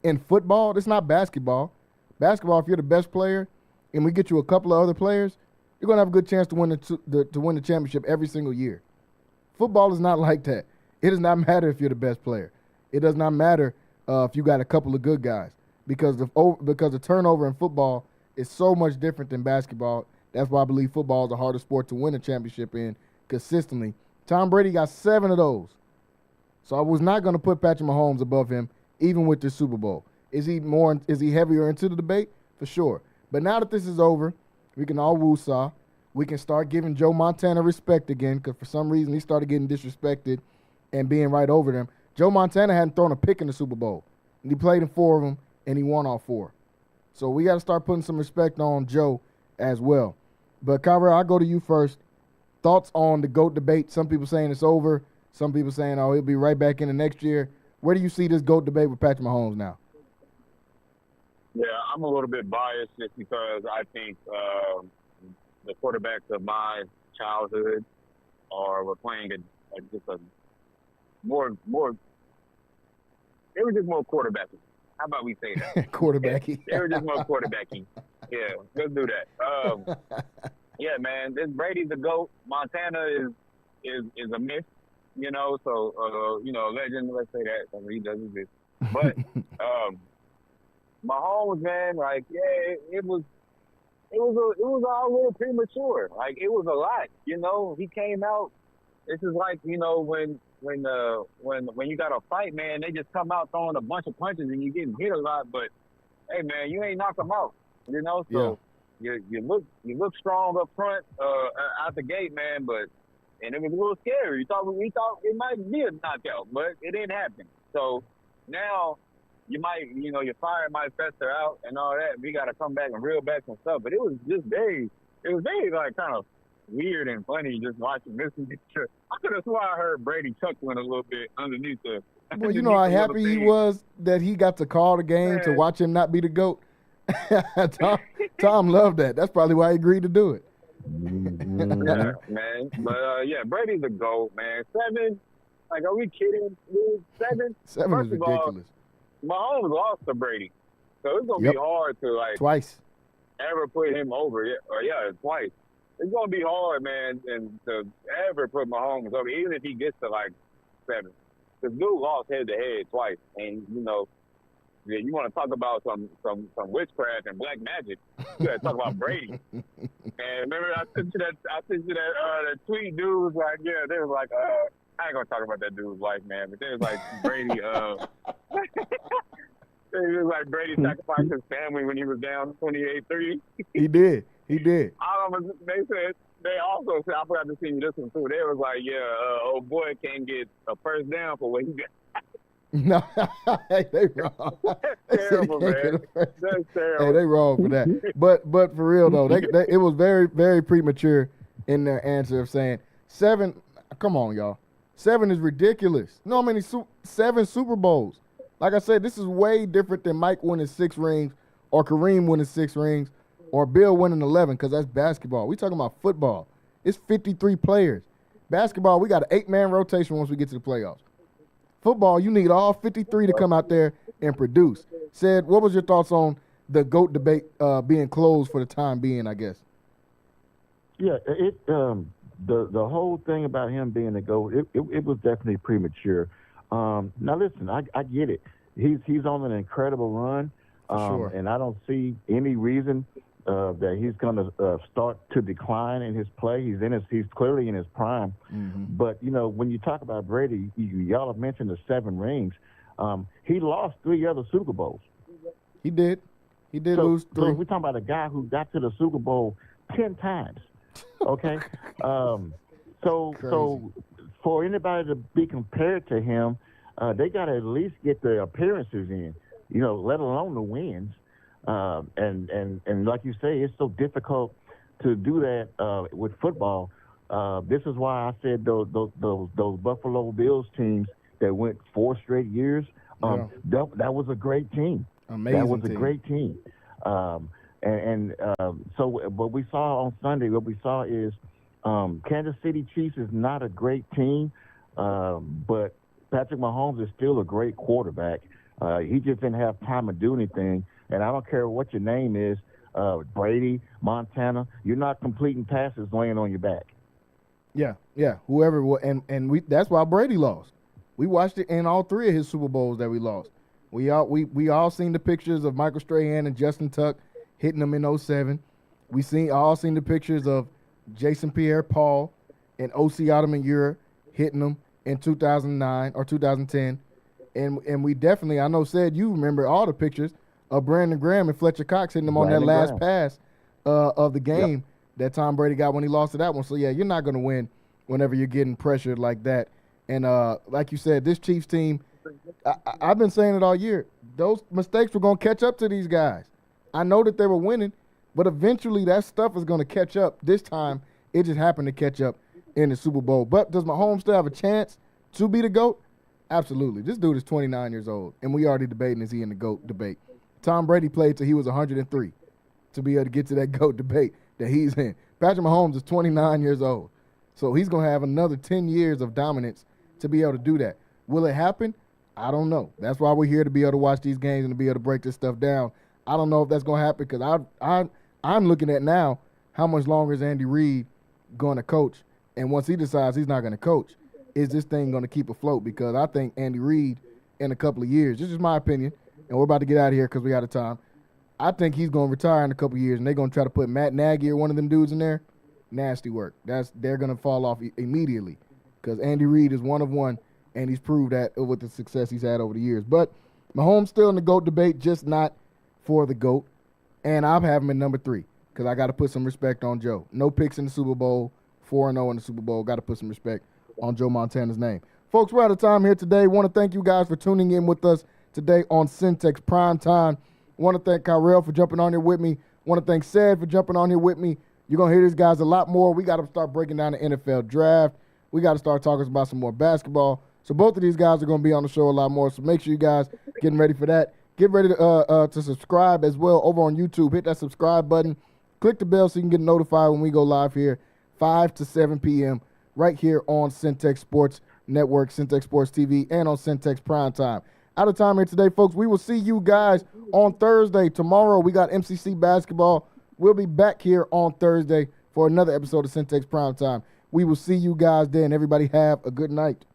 in football? It's not basketball. Basketball, if you're the best player and we get you a couple of other players, you're going to have a good chance to win the championship every single year. Football is not like that. It does not matter if you're the best player. It does not matter if you got a couple of good guys because the turnover in football is so much different than basketball. That's why I believe football is the hardest sport to win a championship in consistently. Tom Brady got 7 of those. So I was not going to put Patrick Mahomes above him, even with this Super Bowl. Is he heavier into the debate? For sure. But now that this is over, we can all woo-saw. We can start giving Joe Montana respect again because for some reason he started getting disrespected and being right over them. Joe Montana hadn't thrown a pick in the Super Bowl. And he played in 4 of them, and he won all 4. So we got to start putting some respect on Joe as well. But, Kyra, I'll go to you first. Thoughts on the GOAT debate? Some people saying it's over. Some people saying, oh, he'll be right back in the next year. Where do you see this GOAT debate with Patrick Mahomes now? Yeah, I'm a little bit biased just because I think the quarterbacks of my childhood were playing just a more. They were just more quarterbacking. How about we say that? Quarterbacking. They were just more quarterbacking. Yeah, let's do that. Yeah, man, this Brady's the GOAT. Montana is a myth, so legend, let's say that. I mean, he does exist. But Mahomes, man, like, yeah, it was all a little premature. Like, it was a lot, he came out. This is like, when you got a fight, man, they just come out throwing a bunch of punches and you getting hit a lot, but hey, man, you ain't knocked them out, so you look strong up front, out the gate, man, and it was a little scary. We thought it might be a knockout, but it didn't happen. So now your fire might fester out and all that. We got to come back and reel back some stuff, but it was very like kind of weird and funny just watching this. I could have sworn I heard Brady chuckling a little bit underneath the. Well, you know how happy he was that he got to call the game to watch him not be the GOAT. Tom loved that. That's probably why he agreed to do it. Yeah, man. But Brady's the GOAT, man. 7, like, are we kidding? Dude, 7. Seven First is of all, ridiculous. Mahomes lost to Brady, so it's gonna be hard to twice ever put him over. Twice. It's gonna be hard, man, and to ever put Mahomes over, even if he gets to 7. The dude lost head to head twice, and you want to talk about some witchcraft and black magic. You got to talk about Brady. And remember, I sent you that tweet. Dude was like, they was like, I ain't gonna talk about that dude's life, man. But they was like Brady. It was like Brady sacrificed his family when he was down 28-3. He did. They also said, I forgot to send you this one too. They was like, old boy can't get a first down for what he got. No, they wrong. Terrible, man. That's terrible. Hey, they wrong for that. But for real though, it was very, very premature in their answer of saying 7. Come on, y'all. 7 is ridiculous. You know how many 7 Super Bowls? Like I said, this is way different than Mike winning 6 rings or Kareem winning 6 rings or Bill winning 11, because that's basketball. We talking about football. It's 53 players. Basketball, we got an 8-man rotation once we get to the playoffs. Football, you need all 53 to come out there and produce. Said, what was your thoughts on the GOAT debate being closed for the time being, I guess? Yeah, the whole thing about him being the GOAT, it was definitely premature. Now listen, I get it. He's on an incredible run, sure. And I don't see any reason that he's going to start to decline in his play. He's clearly in his prime. Mm-hmm. But when you talk about Brady, y'all have mentioned the 7 rings. He lost 3 other Super Bowls. He did lose 3. So we're talking about a guy who got to the Super Bowl 10 times. Okay, so for anybody to be compared to him, they got to at least get the appearances in, let alone the wins. And like you say, it's so difficult to do that with football. This is why I said those Buffalo Bills teams that went 4 straight years. That was a great team. Amazing. That was team. a great team. So what we saw on Sunday, what we saw is Kansas City Chiefs is not a great team, but Patrick Mahomes is still a great quarterback. He just didn't have time to do anything. And I don't care what your name is, Brady, Montana, you're not completing passes laying on your back. Yeah. Whoever, and that's why Brady lost. We watched it in all 3 of his Super Bowls that we lost. We all seen the pictures of Michael Strahan and Justin Tuck hitting them in 07. We all seen the pictures of Jason Pierre-Paul and O.C. Ottoman-Ura hitting them in 2009 or 2010. And we definitely, I know, said you remember all the pictures of Brandon Graham and Fletcher Cox hitting them on that last pass of the game that Tom Brady got when he lost to that one. So, yeah, you're not going to win whenever you're getting pressured like that. And like you said, this Chiefs team, I've been saying it all year, those mistakes were going to catch up to these guys. I know that they were winning, but eventually that stuff is going to catch up. This time, it just happened to catch up in the Super Bowl. But does Mahomes still have a chance to be the GOAT? Absolutely. This dude is 29 years old, and we already debating, is he in the GOAT debate? Tom Brady played till he was 103 to be able to get to that GOAT debate that he's in. Patrick Mahomes is 29 years old, so he's going to have another 10 years of dominance to be able to do that. Will it happen? I don't know. That's why we're here, to be able to watch these games and to be able to break this stuff down. I don't know if that's going to happen, because I'm looking at now how much longer is Andy Reid going to coach? And once he decides he's not going to coach, is this thing going to keep afloat? Because I think Andy Reid, in a couple of years, this is my opinion, and we're about to get out of here because we out of time. I think he's going to retire in a couple of years, and they're going to try to put Matt Nagy or one of them dudes in there. Nasty work. They're going to fall off immediately because Andy Reid is one of one, and he's proved that with the success he's had over the years. But Mahomes still in the GOAT debate, just not for the GOAT. And I'll have him in number 3 because I got to put some respect on Joe. No picks in the Super Bowl, 4-0 in the Super Bowl. Got to put some respect on Joe Montana's name. Folks, we're out of time here today. Want to thank you guys for tuning in with us today on Centex Primetime. Want to thank Kyrell for jumping on here with me. Want to thank Sad for jumping on here with me. You're going to hear these guys a lot more. We got to start breaking down the NFL draft. We got to start talking about some more basketball. So both of these guys are going to be on the show a lot more. So make sure you guys getting ready for that. Get ready to subscribe as well over on YouTube. Hit that subscribe button. Click the bell so you can get notified when we go live here 5 to 7 p.m. right here on Centex Sports Network, Centex Sports TV, and on Centex Primetime. Out of time here today, folks. We will see you guys on Thursday. Tomorrow we got MCC basketball. We'll be back here on Thursday for another episode of Centex Primetime. We will see you guys then. Everybody have a good night.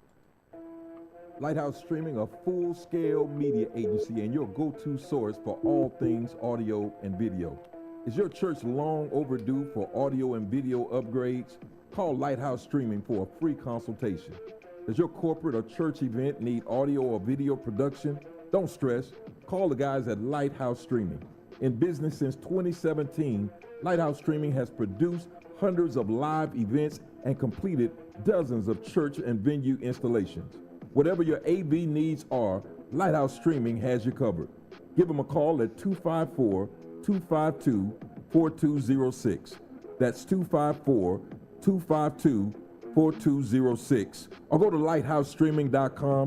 Lighthouse Streaming, a full-scale media agency and your go-to source for all things audio and video. Is your church long overdue for audio and video upgrades? Call Lighthouse Streaming for a free consultation. Does your corporate or church event need audio or video production? Don't stress. Call the guys at Lighthouse Streaming. In business since 2017, Lighthouse Streaming has produced hundreds of live events and completed dozens of church and venue installations. Whatever your AV needs are, Lighthouse Streaming has you covered. Give them a call at 254-252-4206. That's 254-252-4206. Or go to lighthousestreaming.com.